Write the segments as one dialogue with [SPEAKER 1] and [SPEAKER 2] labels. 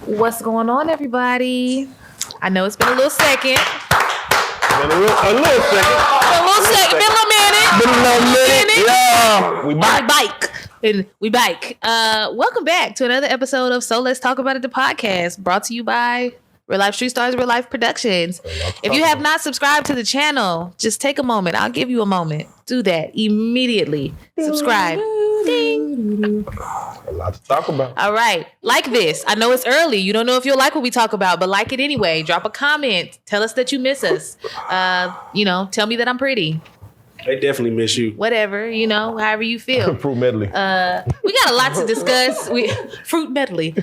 [SPEAKER 1] What's going on, everybody? I know it's been a little second.
[SPEAKER 2] Been a little second.
[SPEAKER 1] Been a little minute.
[SPEAKER 2] Yeah.
[SPEAKER 1] We bike. Welcome back to another episode of So Let's Talk About It, the podcast, brought to you by Reallyfe Street Stars, Reallyfe Productions. If you have not subscribed to the channel, just take a moment. I'll give you a moment. Do that immediately. Subscribe. Ding.
[SPEAKER 2] A lot to talk about.
[SPEAKER 1] All right. Like this. I know it's early. You don't know if you'll like what we talk about, but like it anyway. Drop a comment. Tell us that you miss us. Tell me that I'm pretty.
[SPEAKER 3] They definitely miss you.
[SPEAKER 1] Whatever, however you feel.
[SPEAKER 2] Fruit medley.
[SPEAKER 1] We got a lot to discuss. Fruit medley.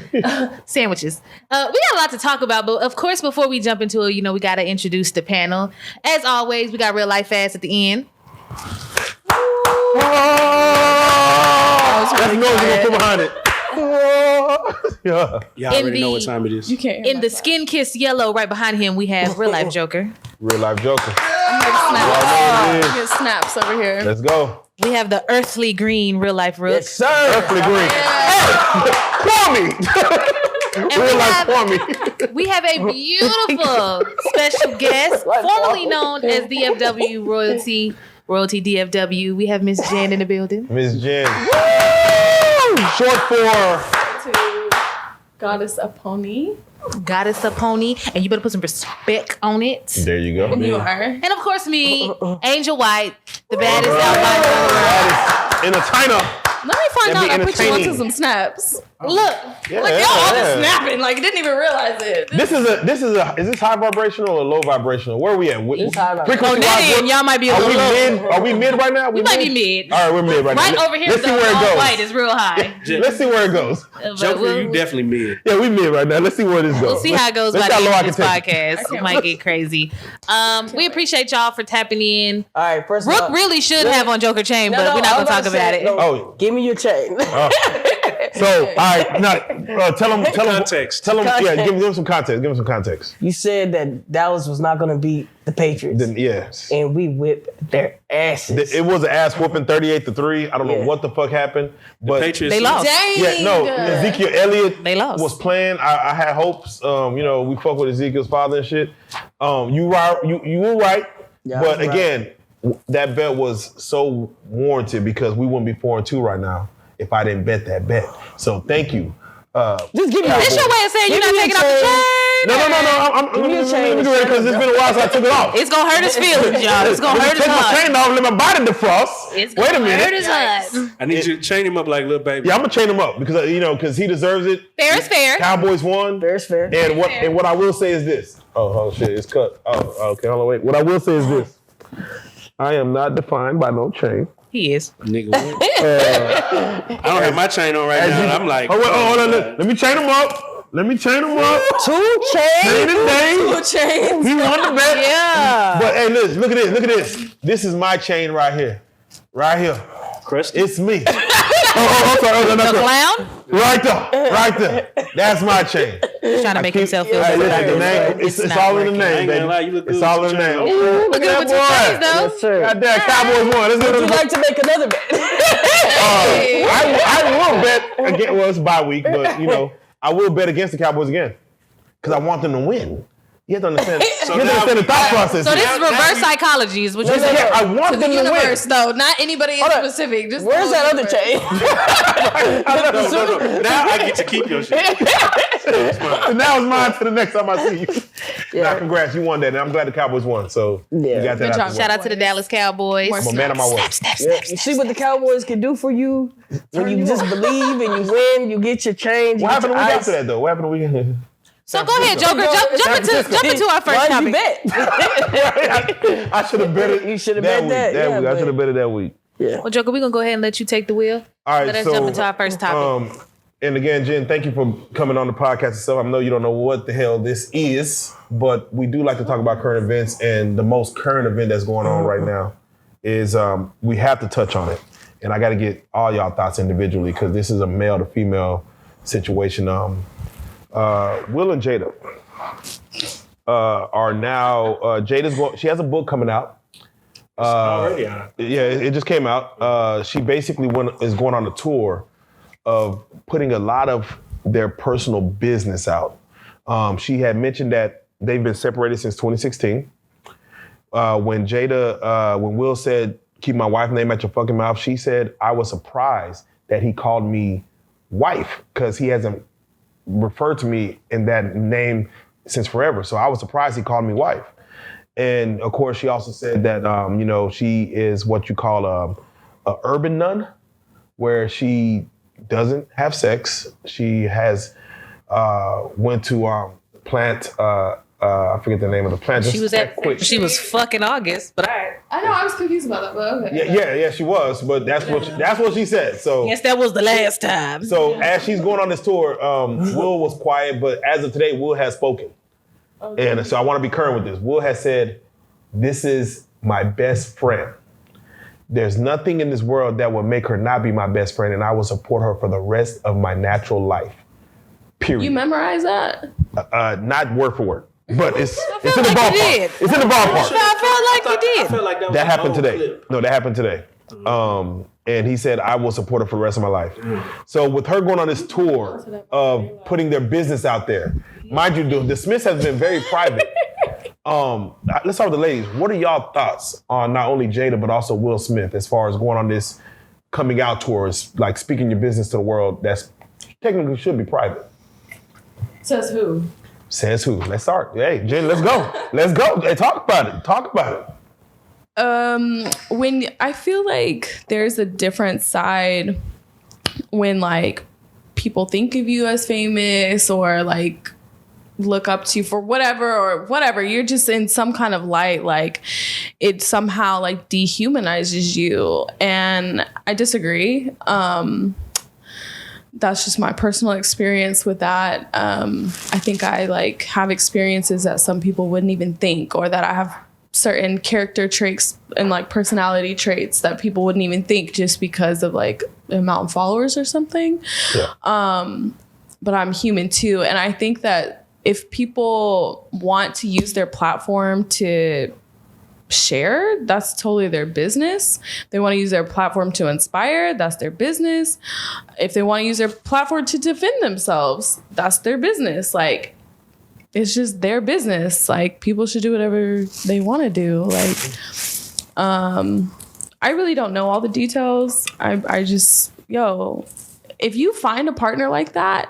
[SPEAKER 1] Sandwiches. We got a lot to talk about, but of course, before we jump into it, we got to introduce the panel. As always, we got Reallyfe Fast at the end.
[SPEAKER 2] That's noise you're gonna put behind it. Yeah.
[SPEAKER 3] Y'all already know what time it is.
[SPEAKER 4] You can't.
[SPEAKER 1] In the skin kiss yellow, right behind him, we have Reallyfe Joker.
[SPEAKER 2] Reallyfe Joker.
[SPEAKER 4] I get snaps over here.
[SPEAKER 2] Let's go.
[SPEAKER 1] We have the earthly green Reallyfe Rook.
[SPEAKER 2] Yes, sir. Earthly green. Hey, pour me. Reallyfe pour me.
[SPEAKER 1] We have a beautiful special guest, formerly known as DFW Royalty DFW. We have Miss Jen in the building.
[SPEAKER 2] Miss Jen. Short for
[SPEAKER 4] Goddess a pony.
[SPEAKER 1] Goddess a pony, and you better put some respect on it.
[SPEAKER 2] There you go.
[SPEAKER 4] You are.
[SPEAKER 1] And of course, me, Angel White, the baddest albino.
[SPEAKER 2] In a China.
[SPEAKER 4] Let me find
[SPEAKER 2] That'd
[SPEAKER 4] out.
[SPEAKER 2] be
[SPEAKER 4] I put you onto
[SPEAKER 2] entertaining.
[SPEAKER 4] some snaps.
[SPEAKER 1] Look,
[SPEAKER 2] Yeah,
[SPEAKER 4] Like y'all all just snapping. Like didn't even realize it.
[SPEAKER 2] Is this high vibrational or low vibrational? Where are we at?
[SPEAKER 5] It's high vibrational.
[SPEAKER 2] Frequency-wise,
[SPEAKER 1] and y'all might be a
[SPEAKER 2] are
[SPEAKER 1] little
[SPEAKER 2] we
[SPEAKER 1] low.
[SPEAKER 2] mid? Are we mid right now?
[SPEAKER 1] We might be mid.
[SPEAKER 2] All right, we're mid right now.
[SPEAKER 1] Right over here,
[SPEAKER 2] Let's see
[SPEAKER 1] though,
[SPEAKER 2] where it
[SPEAKER 1] all
[SPEAKER 2] goes.
[SPEAKER 1] white is real high.
[SPEAKER 2] Let's see where it goes.
[SPEAKER 1] But
[SPEAKER 3] Joker, you definitely mid.
[SPEAKER 2] Yeah, we mid right now. Let's see where this goes.
[SPEAKER 1] We'll see how it goes by
[SPEAKER 2] Let's
[SPEAKER 1] the
[SPEAKER 2] see how low
[SPEAKER 1] end
[SPEAKER 2] I
[SPEAKER 1] of
[SPEAKER 2] can
[SPEAKER 1] this
[SPEAKER 2] take it.
[SPEAKER 1] podcast. It might get crazy. We appreciate y'all for tapping in.
[SPEAKER 5] All right, first of
[SPEAKER 1] Rook
[SPEAKER 5] all,
[SPEAKER 1] really should have on Joker chain, but we're not gonna talk about it.
[SPEAKER 2] Oh.
[SPEAKER 5] Give me your chain.
[SPEAKER 2] So, all right, now tell them
[SPEAKER 3] Context.
[SPEAKER 2] Tell them, yeah, give them some context. Give them some context.
[SPEAKER 5] You said that Dallas was not going to beat the Patriots,
[SPEAKER 2] Then yes,
[SPEAKER 5] and we whipped their asses.
[SPEAKER 2] it was an ass whooping, 38-3. I don't know
[SPEAKER 5] Yeah.
[SPEAKER 2] what the fuck happened, but
[SPEAKER 3] Patriots.
[SPEAKER 1] They lost.
[SPEAKER 4] Dang.
[SPEAKER 2] yeah, no, Ezekiel Elliott
[SPEAKER 1] They lost.
[SPEAKER 2] was playing. I had hopes. We fuck with Ezekiel's father and shit. You were right,
[SPEAKER 5] Yeah,
[SPEAKER 2] but
[SPEAKER 5] I was
[SPEAKER 2] again, that bet was so warranted because we wouldn't be 4-2 right now if I didn't bet that bet. So thank you.
[SPEAKER 5] Just give me
[SPEAKER 1] This your way of saying you're not taking off the chain?
[SPEAKER 2] No. I'm
[SPEAKER 5] Give me a chain.
[SPEAKER 2] because it's been a while since I took it off.
[SPEAKER 1] It's gonna hurt his feelings, y'all. It's gonna hurt his
[SPEAKER 2] Take my
[SPEAKER 1] heart.
[SPEAKER 2] chain off, let my body defrost.
[SPEAKER 1] It's
[SPEAKER 2] Wait a
[SPEAKER 1] gonna
[SPEAKER 2] minute.
[SPEAKER 1] hurt his heart.
[SPEAKER 3] I need you to chain him up like little baby.
[SPEAKER 2] Yeah, I'm gonna chain him up because because he deserves it.
[SPEAKER 1] Fair is fair.
[SPEAKER 2] Cowboys won.
[SPEAKER 5] Fair is fair.
[SPEAKER 2] And what I will say is this. Oh shit, it's cut. Oh, okay, hold on, wait. What I will say is this. I am not defined by no chain.
[SPEAKER 1] He is.
[SPEAKER 3] Nigga, what? I don't have my chain on right now. And I'm like,
[SPEAKER 2] hold on. Let me chain him up.
[SPEAKER 5] Two chains.
[SPEAKER 2] Chain his name.
[SPEAKER 4] Two chains.
[SPEAKER 2] He won the bet.
[SPEAKER 5] Yeah.
[SPEAKER 2] But hey, look at this. This is my chain right here. Right here.
[SPEAKER 3] crusty.
[SPEAKER 2] It's me. I'm sorry.
[SPEAKER 1] The
[SPEAKER 2] No.
[SPEAKER 1] clown?
[SPEAKER 2] Right there. That's my chain.
[SPEAKER 1] He's trying to make himself feel
[SPEAKER 2] Hey,
[SPEAKER 1] better.
[SPEAKER 2] listen, the name, it's
[SPEAKER 1] not
[SPEAKER 2] all in the
[SPEAKER 1] working.
[SPEAKER 3] I
[SPEAKER 2] name,
[SPEAKER 3] ain't gonna lie,
[SPEAKER 2] baby.
[SPEAKER 3] you look good
[SPEAKER 2] It's all
[SPEAKER 3] with
[SPEAKER 2] in the
[SPEAKER 3] your
[SPEAKER 2] name.
[SPEAKER 3] chain.
[SPEAKER 2] Ooh, look
[SPEAKER 1] Look at
[SPEAKER 2] at
[SPEAKER 1] with your chains,
[SPEAKER 2] that
[SPEAKER 1] though.
[SPEAKER 5] Yes, sir.
[SPEAKER 2] boy. Goddamn, Cowboys won. Let's do
[SPEAKER 5] Would you
[SPEAKER 2] this.
[SPEAKER 5] like to make another bet?
[SPEAKER 2] I will bet again. Well, it's bye week, but I will bet against the Cowboys again because I want them to win. You have to understand.
[SPEAKER 3] So
[SPEAKER 2] you have to
[SPEAKER 3] now-
[SPEAKER 2] understand the thought process.
[SPEAKER 1] So this
[SPEAKER 2] here.
[SPEAKER 1] is reverse psychology, is what you're saying.
[SPEAKER 2] Yeah, I want
[SPEAKER 4] To
[SPEAKER 2] them
[SPEAKER 4] the
[SPEAKER 2] to win.
[SPEAKER 4] universe, though, not anybody in
[SPEAKER 5] Hold on.
[SPEAKER 4] specific. Just
[SPEAKER 5] Where's
[SPEAKER 4] the
[SPEAKER 5] that
[SPEAKER 4] whole
[SPEAKER 5] other
[SPEAKER 4] universe.
[SPEAKER 5] chain?
[SPEAKER 3] No. Now I get to keep your shit.
[SPEAKER 2] And now it's mine to the next time I see you.
[SPEAKER 5] Yeah.
[SPEAKER 2] Now, congrats, you won that, and I'm glad the Cowboys won. So
[SPEAKER 5] Yeah.
[SPEAKER 2] you got that
[SPEAKER 4] Good
[SPEAKER 2] out
[SPEAKER 4] job.
[SPEAKER 2] the
[SPEAKER 1] Shout
[SPEAKER 2] way.
[SPEAKER 1] out to the Dallas Cowboys.
[SPEAKER 4] More
[SPEAKER 2] I'm a man of my word.
[SPEAKER 5] Yeah. You see what the Cowboys can do for you when you just believe and you win. You get your change. You
[SPEAKER 2] What happened
[SPEAKER 5] get
[SPEAKER 2] the
[SPEAKER 5] your
[SPEAKER 2] week
[SPEAKER 5] ice.
[SPEAKER 2] after that, though? What happened the weekend?
[SPEAKER 1] So go ahead, Joker. Jump into our first
[SPEAKER 5] Why
[SPEAKER 1] topic.
[SPEAKER 5] you bet?
[SPEAKER 2] I should have bet it.
[SPEAKER 5] You should have
[SPEAKER 2] that
[SPEAKER 5] bet
[SPEAKER 2] week.
[SPEAKER 5] that.
[SPEAKER 2] That
[SPEAKER 5] Yeah,
[SPEAKER 2] week. I
[SPEAKER 5] but-
[SPEAKER 2] should have bet it that week.
[SPEAKER 5] Yeah.
[SPEAKER 1] Well, Joker, we're going to go ahead and let you take the wheel.
[SPEAKER 2] All right,
[SPEAKER 1] Let us
[SPEAKER 2] so
[SPEAKER 1] jump into our first topic.
[SPEAKER 2] And again, Jen, thank you for coming on the podcast itself. I know you don't know what the hell this is, but we do like to talk about current events, and the most current event that's going on right now is we have to touch on it. And I got to get all y'all thoughts individually because this is a male to female situation. Will and Jada are now, Jada's going, she has a book coming out.
[SPEAKER 3] Already out.
[SPEAKER 2] Yeah, it just came out. She basically is going on a tour of putting a lot of their personal business out. She had mentioned that they've been separated since 2016. When Will said, "Keep my wife's name at your fucking mouth," she said, "I was surprised that he called me wife because he hasn't referred to me in that name since forever. So I was surprised he called me wife." And of course, she also said that, she is what you call a urban nun, where she doesn't have sex. She has went to plant. I forget the name of the plant.
[SPEAKER 1] She was she was fucking August, but
[SPEAKER 4] I know I was confused about that, but okay.
[SPEAKER 2] Yeah, she was, but that's what she said. So
[SPEAKER 1] yes, that was the last time.
[SPEAKER 2] So as she's going on this tour, Will was quiet, but as of today, Will has spoken. Okay. And so I want to be current with this. Will has said, "This is my best friend. There's nothing in this world that will make her not be my best friend, and I will support her for the rest of my natural life." Period.
[SPEAKER 4] You memorize that?
[SPEAKER 2] Not word for word, but it's in the ballpark. It's in the ballpark.
[SPEAKER 1] I felt like you did.
[SPEAKER 3] I felt like
[SPEAKER 2] that happened today.
[SPEAKER 3] Clip.
[SPEAKER 2] No, that happened today. And he said, "I will support her for the rest of my life." So with her going on this tour of putting their business out there, mind you, the Smiths has been very private. Let's start with the ladies. What are y'all thoughts on not only Jada, but also Will Smith as far as going on this coming out tours, like speaking your business to the world that's technically should be private?
[SPEAKER 4] Says who?
[SPEAKER 2] Says who? Let's start. Hey, Jen, let's go. Let's go. Hey, talk about it.
[SPEAKER 4] When I feel like there's a different side when like people think of you as famous or like look up to you for whatever, you're just in some kind of light, like it somehow like dehumanizes you, and I disagree. That's just my personal experience with that. I think I like have experiences that some people wouldn't even think, or that I have certain character traits and like personality traits that people wouldn't even think just because of like the amount of followers or something. Yeah. But I'm human too. And I think that if people want to use their platform to share, that's totally their business. They want to use their platform to inspire, that's their business. If they want to use their platform to defend themselves, that's their business. Like, it's just their business. Like, people should do whatever they want to do. Like, I really don't know all the details. I just, if you find a partner like that,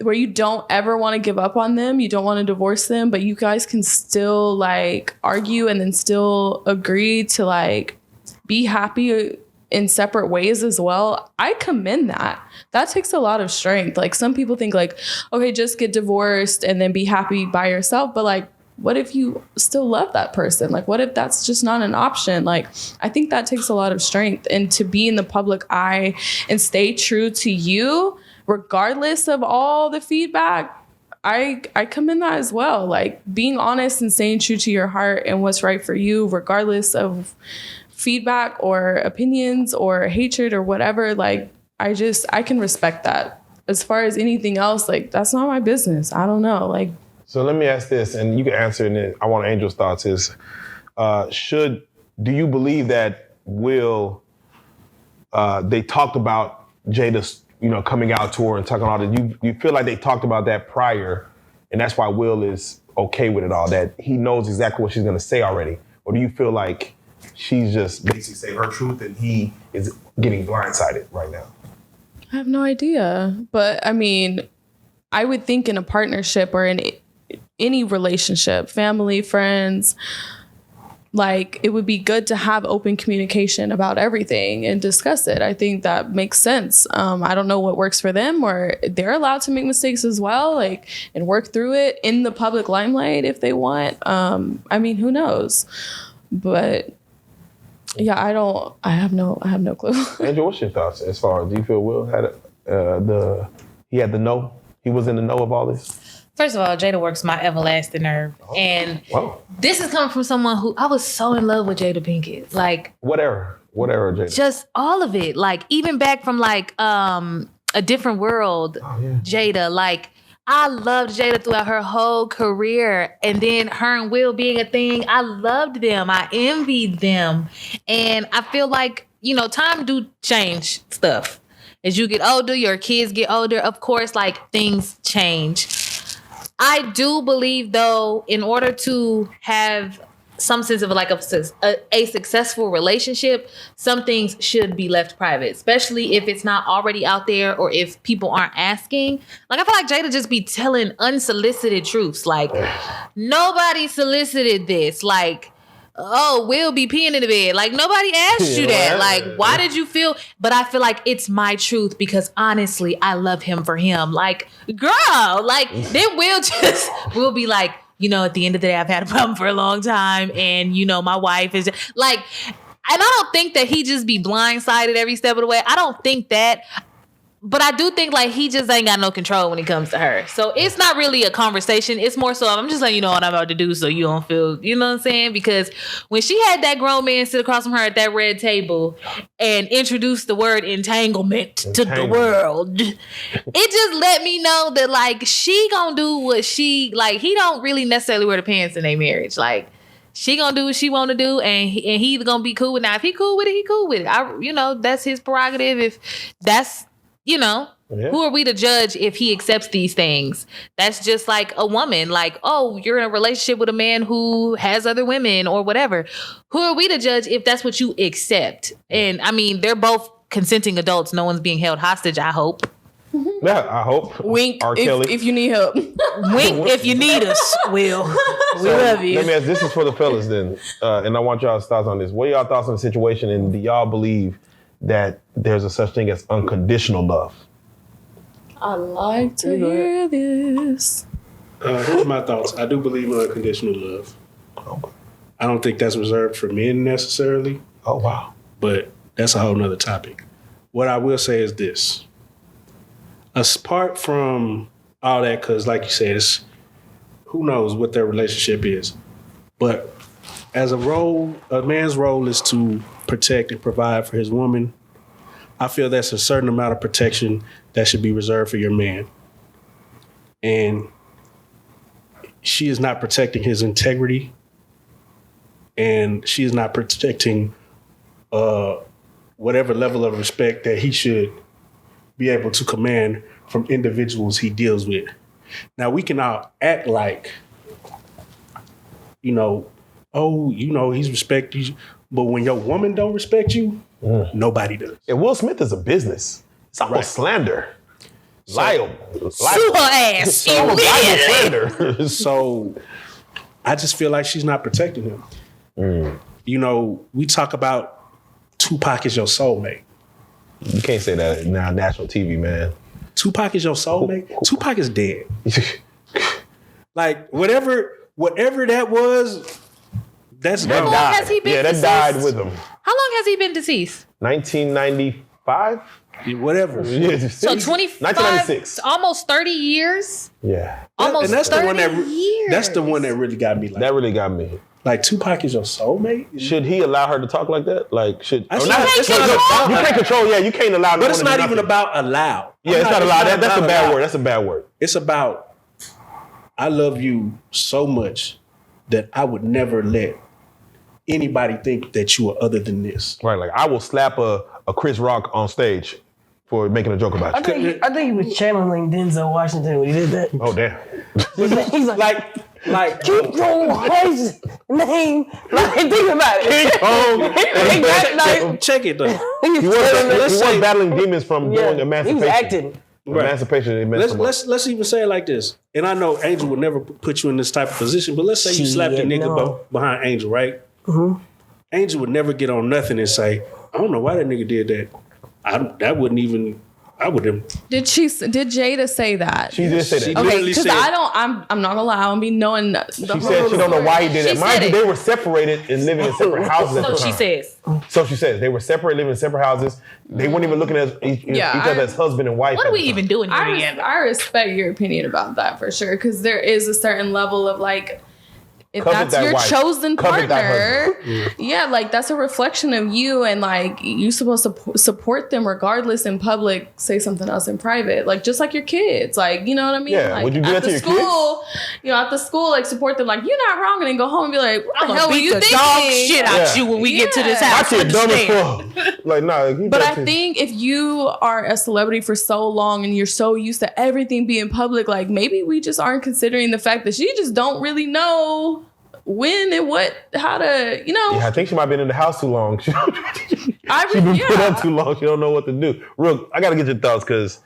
[SPEAKER 4] where you don't ever want to give up on them, you don't want to divorce them, but you guys can still like argue and then still agree to like be happy in separate ways as well. I commend that. That takes a lot of strength. Like, some people think like, okay, just get divorced and then be happy by yourself. But like, what if you still love that person? Like, what if that's just not an option? Like, I think that takes a lot of strength, and to be in the public eye and stay true to you, regardless of all the feedback, I commend that as well. Like, being honest and staying true to your heart and what's right for you, regardless of feedback or opinions or hatred or whatever. Like, I can respect that. As far as anything else, like, that's not my business. I don't know. Like,
[SPEAKER 2] so let me ask this, and you can answer, and then I want Angel's thoughts is, do you believe that Will, they talked about Jada's, coming out tour and talking all that? You feel like they talked about that prior, and that's why Will is okay with it all, that he knows exactly what she's going to say already? Or do you feel like she's just basically saying her truth and he is getting blindsided right now?
[SPEAKER 4] I have no idea. But I mean, I would think in a partnership or in any relationship, family, friends, like, it would be good to have open communication about everything and discuss it. I think that makes sense. I don't know what works for them, or they're allowed to make mistakes as well, like, and work through it in the public limelight if they want. I mean, who knows? But yeah, I have no clue.
[SPEAKER 2] Angel, what's your thoughts as far as, do you feel Will had he had the know? He was in the know of all this?
[SPEAKER 1] First of all, Jada works my everlasting nerve. And this is coming from someone who, I was so in love with Jada Pinkett. Like,
[SPEAKER 2] what era, Jada?
[SPEAKER 1] Just all of it. Like, even back from like A Different World, Jada. Like, I loved Jada throughout her whole career. And then her and Will being a thing, I loved them. I envied them. And I feel like, time do change stuff. as you get older, your kids get older, of course, like things change. I do believe, though, in order to have some sense of like a successful relationship, some things should be left private, especially if it's not already out there or if people aren't asking. Like, I feel like Jada just be telling unsolicited truths. Like, nobody solicited this. Like, oh, we'll be peeing in the bed. Like, nobody asked you that. Like, why did you feel? But I feel like it's my truth because honestly, I love him for him. Like, girl, like, then we'll be like, you know, at the end of the day, I've had a problem for a long time. And, you know, my wife is just, like, and I don't think that he just be blindsided every step of the way. I don't think that. But I do think, like, he just ain't got no control when it comes to her. So it's not really a conversation. It's more so I'm just letting you know what I'm about to do so you don't feel, you know what I'm saying? Because when she had that grown man sit across from her at that red table and introduced the word entanglement to the world, it just let me know that, like, she gonna do what she, like, he don't really necessarily wear the pants in their marriage. Like, she gonna do what she want to do, and he either gonna be cool with it. Now, if he cool with it, he cool with it. You know, that's his prerogative. If that's, you know, who are we to judge if he accepts these things? That's just like a woman. Like, oh, you're in a relationship with a man who has other women or whatever. Who are we to judge if that's what you accept? And I mean, they're both consenting adults. No one's being held hostage, I hope.
[SPEAKER 2] Yeah, I hope.
[SPEAKER 4] Wink if you need help.
[SPEAKER 1] Wink if you need us, Will. We love you.
[SPEAKER 2] Let me ask, this is for the fellas then. And I want y'all's thoughts on this. What are y'all thoughts on the situation, and do y'all believe that there's a such thing as unconditional love?
[SPEAKER 4] I like to hear this.
[SPEAKER 3] Here's my thoughts. I do believe in unconditional love.
[SPEAKER 2] Okay.
[SPEAKER 3] I don't think that's reserved for men necessarily.
[SPEAKER 2] Oh, wow.
[SPEAKER 3] But that's a whole nother topic. What I will say is this. Apart from all that, because like you said, who knows what their relationship is. But as a man's role is to protect and provide for his woman. I feel that's a certain amount of protection that should be reserved for your man. And she is not protecting his integrity, and she is not protecting whatever level of respect that he should be able to command from individuals he deals with. Now, we can all act like, you know, oh, you know, he's respecting you. But when your woman don't respect you, nobody does.
[SPEAKER 2] And Will Smith is a business. It's almost slander. Libel.
[SPEAKER 1] Sue her ass immediately.
[SPEAKER 3] So I just feel like she's not protecting him. You know, we talk about Tupac is your soulmate.
[SPEAKER 2] You can't say that now, national TV, man.
[SPEAKER 3] Tupac is your soulmate? Tupac is dead. Like, whatever that was, that's
[SPEAKER 1] How long has he been deceased?
[SPEAKER 2] That died with him.
[SPEAKER 1] How long has he been deceased?
[SPEAKER 2] 1995?
[SPEAKER 3] Whatever.
[SPEAKER 1] So
[SPEAKER 2] 1996.
[SPEAKER 1] Almost 30 years?
[SPEAKER 2] Yeah.
[SPEAKER 1] Almost
[SPEAKER 3] and that's
[SPEAKER 1] 30
[SPEAKER 3] the one that
[SPEAKER 1] years.
[SPEAKER 3] That's the one that really got me. Like,
[SPEAKER 2] That really got me.
[SPEAKER 3] like, Tupac is your soulmate?
[SPEAKER 2] Should he allow her to talk like that? Like, should...
[SPEAKER 3] I
[SPEAKER 2] or
[SPEAKER 3] should-
[SPEAKER 2] not-
[SPEAKER 3] You
[SPEAKER 2] it's
[SPEAKER 3] can't
[SPEAKER 2] not-
[SPEAKER 1] control
[SPEAKER 2] You
[SPEAKER 1] her.
[SPEAKER 2] can't control, yeah, you can't allow
[SPEAKER 3] But it's
[SPEAKER 2] no one to
[SPEAKER 3] not
[SPEAKER 2] do
[SPEAKER 3] even
[SPEAKER 2] nothing.
[SPEAKER 3] about allow.
[SPEAKER 2] Yeah, it's not allowed.
[SPEAKER 3] not
[SPEAKER 2] That's a
[SPEAKER 3] about
[SPEAKER 2] bad
[SPEAKER 3] allow.
[SPEAKER 2] word. That's a bad word.
[SPEAKER 3] It's about, I love you so much that I would never let anybody think that you are other than this.
[SPEAKER 2] Right, like, I will slap a Chris Rock on stage for making a joke about you.
[SPEAKER 5] I think he was channeling Denzel Washington when he did that.
[SPEAKER 2] Oh, damn.
[SPEAKER 5] He's like,
[SPEAKER 3] Like,
[SPEAKER 5] keep your wife's name. Like, think about it.
[SPEAKER 3] check it though.
[SPEAKER 2] He was battling demons from doing
[SPEAKER 5] He
[SPEAKER 2] emancipation.
[SPEAKER 5] was acting.
[SPEAKER 2] Emancipation.
[SPEAKER 3] Let's even say it like this. And I know Angel would never put you in this type of position, but let's say you slapped a nigga behind Angel, right? Mm-hmm. Angel would never get on nothing and say, I don't know why that nigga did that. I would have.
[SPEAKER 4] Did Jada say that?
[SPEAKER 2] She did say that.
[SPEAKER 3] She
[SPEAKER 4] Okay,
[SPEAKER 3] literally
[SPEAKER 4] because
[SPEAKER 3] said,
[SPEAKER 4] I'm not gonna lie, I don't be knowing the
[SPEAKER 2] She said she don't know why he did that.
[SPEAKER 1] She
[SPEAKER 2] Mind
[SPEAKER 1] said
[SPEAKER 2] you,
[SPEAKER 1] it.
[SPEAKER 2] they were separated and living in separate houses at
[SPEAKER 1] So
[SPEAKER 2] the
[SPEAKER 1] she
[SPEAKER 2] time.
[SPEAKER 1] says.
[SPEAKER 2] So she says. They were separate, living in separate houses. They weren't even looking at each other as husband and wife.
[SPEAKER 1] What are we even doing here
[SPEAKER 4] I
[SPEAKER 1] together?
[SPEAKER 4] respect your opinion about that for sure, because there is a certain level of like, if
[SPEAKER 2] Covet
[SPEAKER 4] that's
[SPEAKER 2] that
[SPEAKER 4] your
[SPEAKER 2] wife.
[SPEAKER 4] chosen
[SPEAKER 2] Covet that
[SPEAKER 4] partner, yeah, like that's a reflection of you, and like you supposed to support them regardless in public. Say something else in private, like just like your kids, like you know what I mean.
[SPEAKER 2] Yeah,
[SPEAKER 4] like,
[SPEAKER 2] would you do that
[SPEAKER 4] after
[SPEAKER 2] to your
[SPEAKER 4] school, at the school, like support them, like you're not wrong, and then go home and be like,
[SPEAKER 1] What the hell
[SPEAKER 4] beat
[SPEAKER 1] you
[SPEAKER 4] the
[SPEAKER 1] thinking?
[SPEAKER 4] dog shit out
[SPEAKER 1] you when we get to this
[SPEAKER 4] Yeah.
[SPEAKER 2] My
[SPEAKER 1] house.
[SPEAKER 2] kid dumb as
[SPEAKER 1] Understand.
[SPEAKER 2] fuck. Like, nah.
[SPEAKER 4] But I think if you are a celebrity for so long and you're so used to everything being public, like maybe we just aren't considering the fact that she just don't really know when and how to,
[SPEAKER 2] Yeah, I think she might have been in the house too long. She been put up too long. She don't know what to do. Rook, I got to get your thoughts because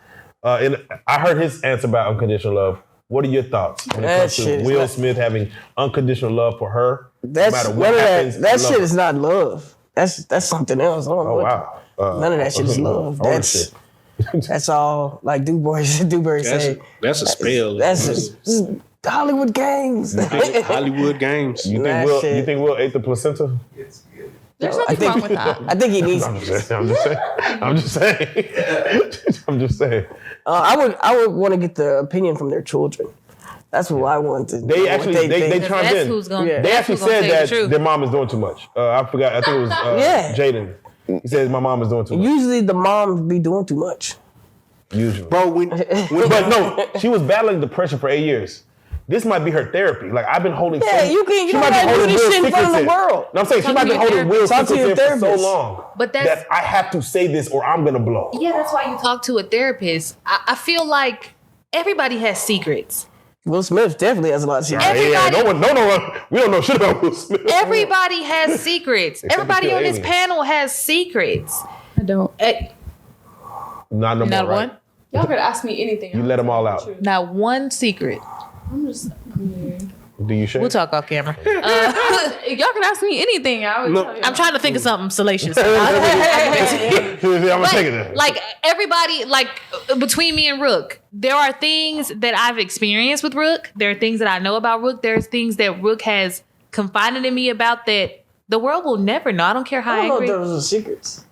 [SPEAKER 2] I heard his answer about unconditional love. What are your thoughts when it comes to Will Smith having unconditional love for her? No matter what happens,
[SPEAKER 5] that shit is not love. That's something else. I don't know.
[SPEAKER 2] Wow.
[SPEAKER 5] None of that shit is love. That's all. Like Dewberry said.
[SPEAKER 3] That's a spell.
[SPEAKER 5] That's Hollywood games.
[SPEAKER 3] Hollywood games.
[SPEAKER 2] You think Will ate the placenta?
[SPEAKER 4] There's nothing wrong with that.
[SPEAKER 5] I think he needs.
[SPEAKER 2] I'm just saying.
[SPEAKER 5] I would want to get the opinion from their children. That's what I want to.
[SPEAKER 2] They actually they chimed
[SPEAKER 1] That's
[SPEAKER 2] in.
[SPEAKER 1] who's gonna.
[SPEAKER 2] They actually said
[SPEAKER 1] the
[SPEAKER 2] that
[SPEAKER 1] truth.
[SPEAKER 2] their mom is doing too much. I forgot. I think it was Jaden. He says my mom is doing too much.
[SPEAKER 5] Usually the moms be doing too much.
[SPEAKER 2] Usually,
[SPEAKER 3] Bro,
[SPEAKER 2] but no, she was battling depression for 8 years. This might be her therapy. Like I've been holding.
[SPEAKER 5] Yeah, you might be holding this shit in front of the world.
[SPEAKER 2] No, I'm saying she might be holding Will secrets in for so long.
[SPEAKER 1] But
[SPEAKER 2] that I have to say this or I'm gonna blow.
[SPEAKER 1] Yeah, that's why you talk to a therapist. I feel like everybody has secrets.
[SPEAKER 5] Will Smith definitely has a lot of secrets.
[SPEAKER 1] Everybody-
[SPEAKER 2] We don't know shit about Will Smith.
[SPEAKER 1] Everybody has secrets. Everybody on this
[SPEAKER 2] aliens.
[SPEAKER 1] panel has secrets.
[SPEAKER 4] I don't.
[SPEAKER 2] Not no
[SPEAKER 1] Not
[SPEAKER 2] more,
[SPEAKER 1] one.
[SPEAKER 2] right?
[SPEAKER 4] Y'all could ask me anything.
[SPEAKER 2] You let them all out.
[SPEAKER 1] Not one secret.
[SPEAKER 4] I'm just.
[SPEAKER 2] Do you share?
[SPEAKER 1] We'll talk off camera.
[SPEAKER 4] Y'all can ask me anything. I would tell you.
[SPEAKER 1] I'm trying to think of something salacious.
[SPEAKER 2] I'm gonna take it then.
[SPEAKER 1] Like everybody, like between me and Rook, there are things that I've experienced with Rook. There are things that I know about Rook. There's things that Rook has confided in me about that the world will never know. I don't care how
[SPEAKER 5] I don't know if
[SPEAKER 1] angry.
[SPEAKER 5] those are secrets.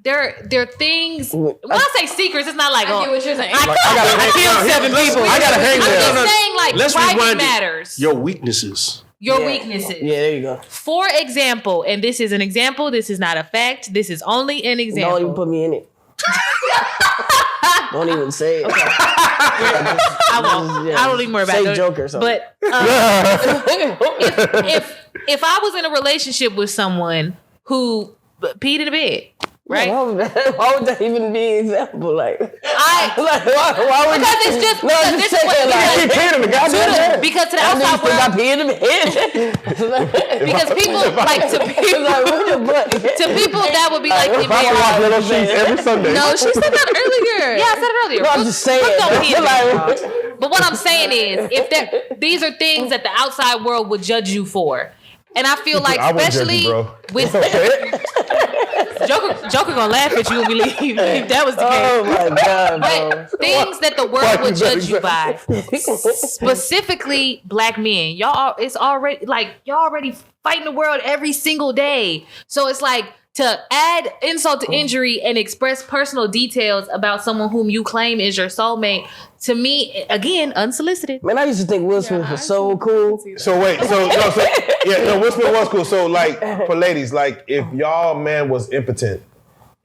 [SPEAKER 1] There are things. When I say secrets, it's not like
[SPEAKER 4] I get what you're saying.
[SPEAKER 1] I killed 7 people.
[SPEAKER 2] I gotta hang
[SPEAKER 1] I'm
[SPEAKER 2] there.
[SPEAKER 1] just saying, like,
[SPEAKER 3] Let's
[SPEAKER 1] private
[SPEAKER 3] rewind it.
[SPEAKER 1] matters.
[SPEAKER 3] Your weaknesses.
[SPEAKER 1] Your weaknesses.
[SPEAKER 5] Yeah, there you go.
[SPEAKER 1] For example, and this is an example. This is not a fact. This is only an example.
[SPEAKER 5] Don't even put me in it. Don't even say it.
[SPEAKER 1] I won't. I don't even worry about
[SPEAKER 5] Say
[SPEAKER 1] it.
[SPEAKER 5] joke or something.
[SPEAKER 1] But if I was in a relationship with someone who peed in the bed, right?
[SPEAKER 5] Why would that even be an example? Like why would
[SPEAKER 1] because it's just because this is what
[SPEAKER 2] He peed in the goddamn bed.
[SPEAKER 1] because to the outside world,
[SPEAKER 5] I pee in the bed?
[SPEAKER 1] because people like to people that would be like
[SPEAKER 2] If I could watch Little Sheets every Sunday.
[SPEAKER 4] No, she said that earlier.
[SPEAKER 1] yeah, I said it earlier.
[SPEAKER 5] No, I'm just saying.
[SPEAKER 1] Don't pee in the bed.
[SPEAKER 5] Like,
[SPEAKER 1] But what I'm saying is, these are things that the outside world would judge you for, and I feel like,
[SPEAKER 2] I wouldn't judge
[SPEAKER 1] especially
[SPEAKER 2] you, bro.
[SPEAKER 1] with Joker gonna laugh at you when we leave if that was the case.
[SPEAKER 5] oh my god, bro.
[SPEAKER 1] But things that the world would judge you by, specifically black men, y'all already fighting the world every single day. So it's like to add insult to injury and express personal details about someone whom you claim is your soulmate. To me, again, unsolicited.
[SPEAKER 5] Man, I used to think Will Smith was so cool.
[SPEAKER 2] So wait, Will Smith was cool. So like for ladies, like if y'all man was impotent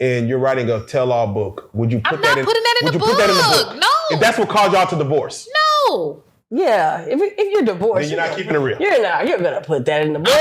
[SPEAKER 2] and you're writing a tell-all book, would you put
[SPEAKER 1] I'm
[SPEAKER 2] that
[SPEAKER 1] not
[SPEAKER 2] in?
[SPEAKER 1] putting that in
[SPEAKER 2] would
[SPEAKER 1] the
[SPEAKER 2] you put that in the
[SPEAKER 1] book.
[SPEAKER 2] book?
[SPEAKER 1] No.
[SPEAKER 2] If that's what caused y'all to divorce,
[SPEAKER 1] No.
[SPEAKER 5] Yeah, if you're divorced,
[SPEAKER 2] then you're not keeping it real.
[SPEAKER 5] You're gonna put that in the book.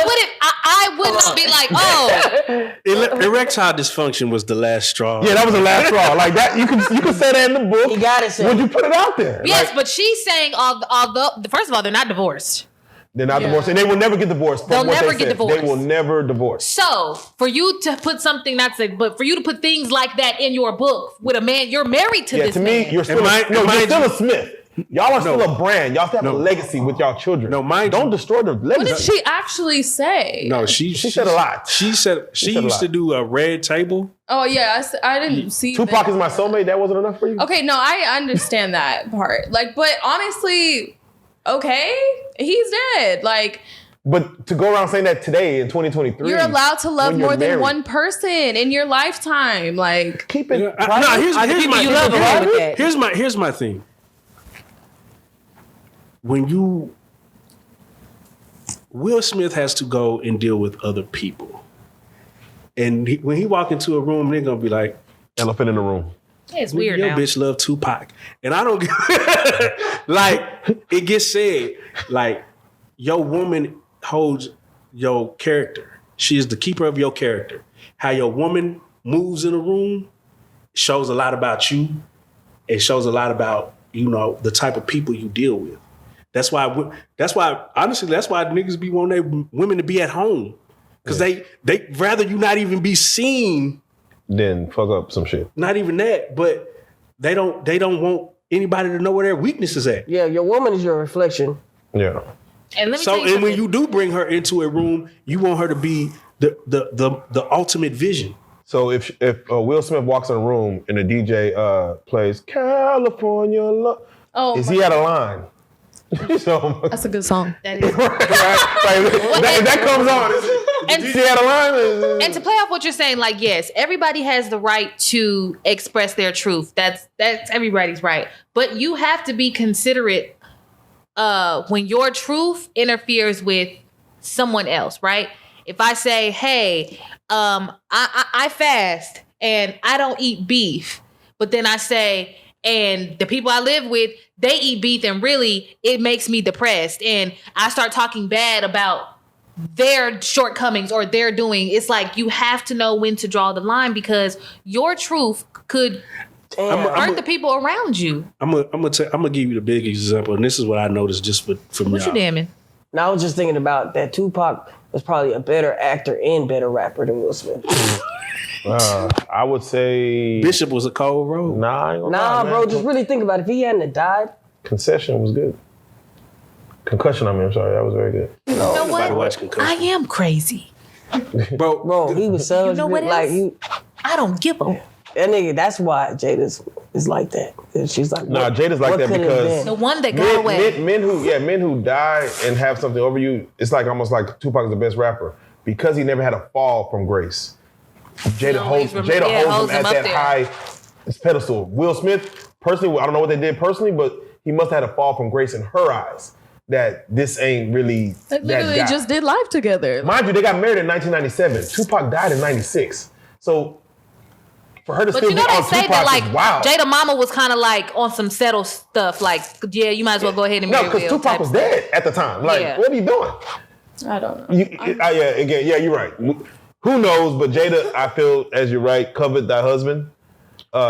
[SPEAKER 1] I would not be like, oh,
[SPEAKER 3] Erectile dysfunction was the last straw.
[SPEAKER 2] Yeah, that was the last straw. Like that, you can say that in the book.
[SPEAKER 5] You gotta say.
[SPEAKER 2] Would you put it out there?
[SPEAKER 1] yes,
[SPEAKER 2] Like,
[SPEAKER 1] but she's saying although first of all, they're not divorced.
[SPEAKER 2] they're not divorced, and they will never get divorced.
[SPEAKER 1] They'll
[SPEAKER 2] from what
[SPEAKER 1] never
[SPEAKER 2] they
[SPEAKER 1] get
[SPEAKER 2] said.
[SPEAKER 1] divorced.
[SPEAKER 2] They will never divorce.
[SPEAKER 1] So for you to put something but for you to put things like that in your book with a man, you're married to
[SPEAKER 2] Yeah,
[SPEAKER 1] this
[SPEAKER 2] to
[SPEAKER 1] man.
[SPEAKER 2] me, you're still
[SPEAKER 3] Mind
[SPEAKER 2] you're still
[SPEAKER 3] you-
[SPEAKER 2] a Smith. Y'all are still a brand. Y'all still have a legacy with y'all children.
[SPEAKER 3] No, mind
[SPEAKER 2] Don't
[SPEAKER 3] you-
[SPEAKER 2] destroy the legacy.
[SPEAKER 4] What did she actually say?
[SPEAKER 3] No, she
[SPEAKER 2] said a lot.
[SPEAKER 3] She said she
[SPEAKER 2] said a
[SPEAKER 3] used
[SPEAKER 2] lot.
[SPEAKER 3] to do a red table.
[SPEAKER 4] Oh yeah, I didn't see.
[SPEAKER 2] Tupac
[SPEAKER 4] that.
[SPEAKER 2] is my soulmate. That wasn't enough for you.
[SPEAKER 4] Okay, no, I understand that part. Like, but honestly, okay, he's dead. Like,
[SPEAKER 2] But to go around saying that today in 2023,
[SPEAKER 4] you're allowed to love
[SPEAKER 2] when you're
[SPEAKER 4] more than
[SPEAKER 2] married,
[SPEAKER 4] one person in your lifetime. Like,
[SPEAKER 2] Keep it.
[SPEAKER 3] No,
[SPEAKER 2] private.
[SPEAKER 3] here's my
[SPEAKER 1] you love
[SPEAKER 3] here's-
[SPEAKER 1] her.
[SPEAKER 5] with that.
[SPEAKER 3] here's my thing. When Will Smith has to go and deal with other people, and when he walk into a room, they're gonna be like,
[SPEAKER 2] Elephant in the room.
[SPEAKER 1] It's weird
[SPEAKER 3] your
[SPEAKER 1] now.
[SPEAKER 3] bitch love Tupac. And I don't get like it gets said, like your woman holds your character. She is the keeper of your character. How your woman moves in a room shows a lot about you. It shows a lot about, the type of people you deal with. That's why honestly, that's why niggas be wanting their women to be at home. Because they rather you not even be seen
[SPEAKER 2] Then fuck up some shit.
[SPEAKER 3] Not even that, but they don't want anybody to know where their weakness is at.
[SPEAKER 5] Yeah, your woman is your reflection.
[SPEAKER 2] Yeah.
[SPEAKER 1] And let me tell you
[SPEAKER 3] and when
[SPEAKER 1] something.
[SPEAKER 3] you do bring her into a room, you want her to be the ultimate vision.
[SPEAKER 2] So if Will Smith walks in a room and the DJ plays California Love, is he out of line? So
[SPEAKER 4] That's a good song.
[SPEAKER 1] That is.
[SPEAKER 2] that comes on. Is DJ out of line?
[SPEAKER 1] And to play off what you're saying, like, yes, everybody has the right to express their truth. That's everybody's right. But you have to be considerate when your truth interferes with someone else, right? If I say, hey, I fast and I don't eat beef, but then I say, and the people I live with, they eat beef and really it makes me depressed. And I start talking bad about their shortcomings or their doing. It's like you have to know when to draw the line because your truth could hurt the people around you.
[SPEAKER 3] I'm gonna give you the big example, and this is what I noticed just from
[SPEAKER 1] What
[SPEAKER 3] y'all.
[SPEAKER 1] you damning?
[SPEAKER 5] Now I was just thinking about that Tupac was probably a better actor and better rapper than Will Smith.
[SPEAKER 2] I would say
[SPEAKER 3] Bishop was a cold road.
[SPEAKER 2] Nah, I ain't gonna lie,
[SPEAKER 5] Bro,
[SPEAKER 2] man.
[SPEAKER 5] just really think about it. If he hadn't have died,
[SPEAKER 2] Concession was good. Concussion, I'm sorry. That was very good.
[SPEAKER 1] You know
[SPEAKER 3] Everybody
[SPEAKER 1] what?
[SPEAKER 3] watch Concussion.
[SPEAKER 1] I am crazy.
[SPEAKER 3] Bro,
[SPEAKER 5] he was so
[SPEAKER 1] You know what
[SPEAKER 5] like
[SPEAKER 1] else? I don't give a.
[SPEAKER 5] that nigga. That's why Jada's is like that. And she's like,
[SPEAKER 2] Nah, Jada's like
[SPEAKER 5] what
[SPEAKER 2] that
[SPEAKER 5] could it have
[SPEAKER 2] because
[SPEAKER 5] been?
[SPEAKER 1] The one that got away.
[SPEAKER 2] men who die and have something over you, it's like almost like Tupac is the best rapper because he never had a fall from grace. Jada holds him at that high pedestal. Will Smith, personally, I don't know what they did personally, but he must have had a fall from grace in her eyes. That this ain't really
[SPEAKER 4] They
[SPEAKER 2] that
[SPEAKER 4] literally
[SPEAKER 2] guy.
[SPEAKER 4] just did life together.
[SPEAKER 2] Mind you, they got married in 1997. Tupac died in 96. So for her to
[SPEAKER 1] But
[SPEAKER 2] still
[SPEAKER 1] you
[SPEAKER 2] be
[SPEAKER 1] know they
[SPEAKER 2] on
[SPEAKER 1] say
[SPEAKER 2] Tupac
[SPEAKER 1] that like
[SPEAKER 2] is wild.
[SPEAKER 1] Jada Mama was kind of like on some settled stuff. Like, yeah, you might as well go ahead and
[SPEAKER 2] No,
[SPEAKER 1] marry
[SPEAKER 2] because
[SPEAKER 1] Will
[SPEAKER 2] Tupac
[SPEAKER 1] type
[SPEAKER 2] was
[SPEAKER 1] stuff.
[SPEAKER 2] dead at the time. Like,
[SPEAKER 1] Yeah.
[SPEAKER 2] what are you doing?
[SPEAKER 4] I don't know.
[SPEAKER 2] You're right. Who knows? But Jada, I feel, as you're right, covered thy husband.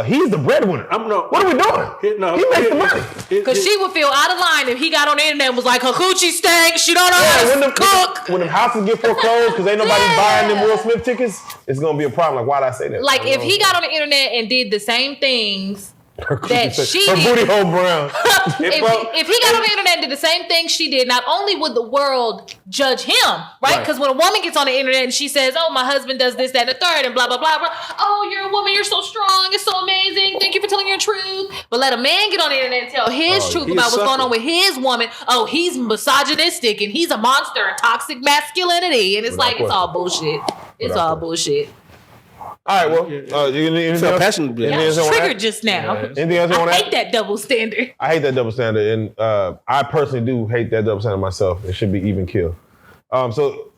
[SPEAKER 2] He's the breadwinner. What are we doing? He makes the money.
[SPEAKER 1] Because she would feel out of line if he got on the internet and was like, her coochie stank, she don't know how to cook.
[SPEAKER 2] When them houses get foreclosed because ain't nobody buying them Will Smith tickets, it's going to be a problem. Like, why'd I say that?
[SPEAKER 1] Like, if he got on the internet and did the same things that she
[SPEAKER 2] her
[SPEAKER 1] did.
[SPEAKER 2] booty hole brown.
[SPEAKER 1] If he got on the internet and did the same thing she did, not only would the world judge him, right? Because when a woman gets on the internet and she says, oh, my husband does this, that, and the third, and blah, blah, blah, blah. Oh, you're a woman, you're so strong, it's so amazing. Thank you for telling your truth. But let a man get on the internet and tell his truth about what's going on with his woman. Oh, he's misogynistic and he's a monster, toxic masculinity. And it's like, it's all bullshit. It's all bullshit.
[SPEAKER 2] All right, well, anything
[SPEAKER 3] felt
[SPEAKER 2] else?
[SPEAKER 3] passionate.
[SPEAKER 1] Yeah, I was triggered just now.
[SPEAKER 2] Anything else you want
[SPEAKER 1] I
[SPEAKER 2] to
[SPEAKER 1] hate that double standard.
[SPEAKER 2] I hate that double standard, and I personally do hate that double standard myself. It should be even kill. So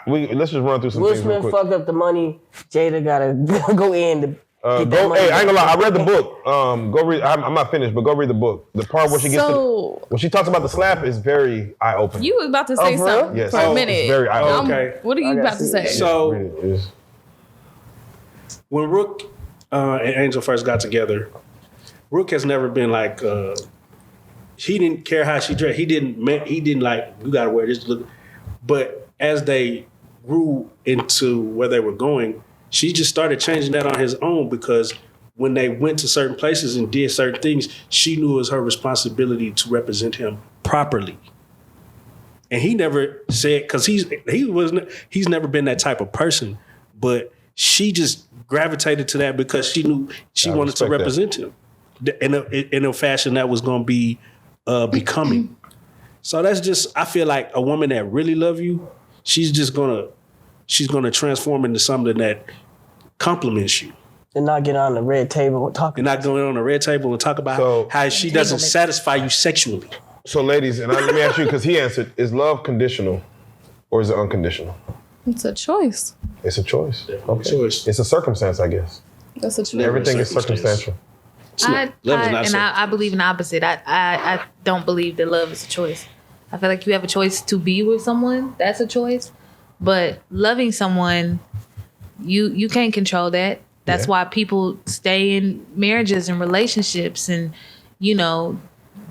[SPEAKER 2] let's just run through some
[SPEAKER 5] Will
[SPEAKER 2] things real
[SPEAKER 5] Smith
[SPEAKER 2] quick.
[SPEAKER 5] fucked up the money. Jada gotta go in to get that money.
[SPEAKER 2] Hey, I ain't gonna lie. I read the book. Go read. I'm not finished, but go read the book. The part where she gets when she talks about the slap is very eye opening.
[SPEAKER 4] You was about to say
[SPEAKER 5] for real?
[SPEAKER 4] something
[SPEAKER 2] Yes.
[SPEAKER 4] for a
[SPEAKER 2] Oh,
[SPEAKER 4] minute.
[SPEAKER 2] it's very eye-opening.
[SPEAKER 3] Okay.
[SPEAKER 4] What are you about to say?
[SPEAKER 3] So when Rook and Angel first got together, Rook has never been like he didn't care how she dressed. He didn't like you gotta wear this look. But as they grew into where they were going, she just started changing that on his own because when they went to certain places and did certain things, she knew it was her responsibility to represent him properly. And he never said, because he's never been that type of person, but she just gravitated to that because she knew she wanted to represent him in a fashion that was going to be becoming. So that's just, I feel like a woman that really love you, she's gonna transform into something that compliments you.
[SPEAKER 5] And not get on the red table and talk.
[SPEAKER 3] And not going on the red table and talk about how she doesn't satisfy you sexually.
[SPEAKER 2] So, ladies, and let me ask you, because he answered, is love conditional or is it unconditional?
[SPEAKER 4] It's a choice.
[SPEAKER 2] It's a choice. Okay.
[SPEAKER 3] Choice.
[SPEAKER 2] It's a circumstance, I guess.
[SPEAKER 4] That's a choice.
[SPEAKER 2] Everything is circumstantial.
[SPEAKER 1] I believe in the opposite. I don't believe that love is a choice. I feel like you have a choice to be with someone. That's a choice. But loving someone, you can't control that. That's why people stay in marriages and relationships. And, you know,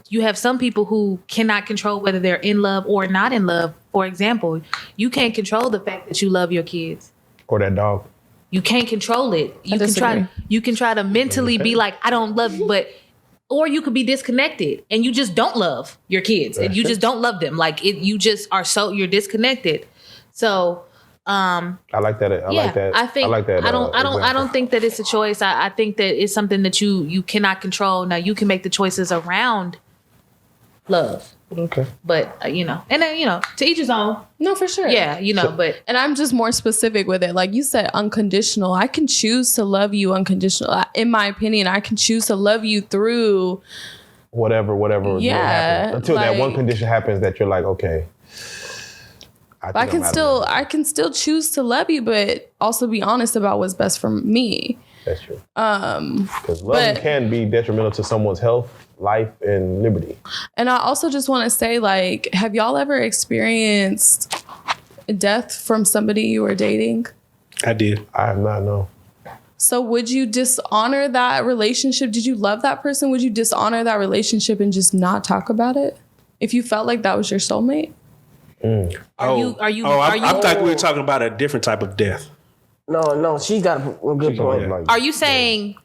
[SPEAKER 1] you have some people who cannot control whether they're in love or not in love. For example, you can't control the fact that you love your kids.
[SPEAKER 2] Or that dog.
[SPEAKER 1] You can't control it. You can try to mentally be like, I don't love you, or you could be disconnected and you just don't love your kids and you just don't love them. Like you just are you're disconnected. So
[SPEAKER 2] I like that. I like that.
[SPEAKER 1] I like that. I don't think that it's a choice. I think that it's something that you cannot control. Now you can make the choices around love.
[SPEAKER 2] Okay.
[SPEAKER 1] But you know, and then to each his own.
[SPEAKER 4] No, for sure.
[SPEAKER 1] Yeah, but
[SPEAKER 4] and I'm just more specific with it. Like you said, unconditional. I can choose to love you unconditional. In my opinion, I can choose to love you through
[SPEAKER 2] whatever.
[SPEAKER 4] Yeah.
[SPEAKER 2] Until that one condition happens that you're like, okay. I can
[SPEAKER 4] still choose to love you, but also be honest about what's best for me.
[SPEAKER 2] That's true. Because love can be detrimental to someone's health, life, and liberty.
[SPEAKER 4] And I also just want to say, like, have y'all ever experienced death from somebody you were dating?
[SPEAKER 3] I did.
[SPEAKER 2] I have not, no.
[SPEAKER 4] So would you dishonor that relationship? Did you love that person? Would you dishonor that relationship and just not talk about it if you felt like that was your soulmate?
[SPEAKER 3] I thought we were talking about a different type of death.
[SPEAKER 5] No, she got a good point.
[SPEAKER 1] Are you saying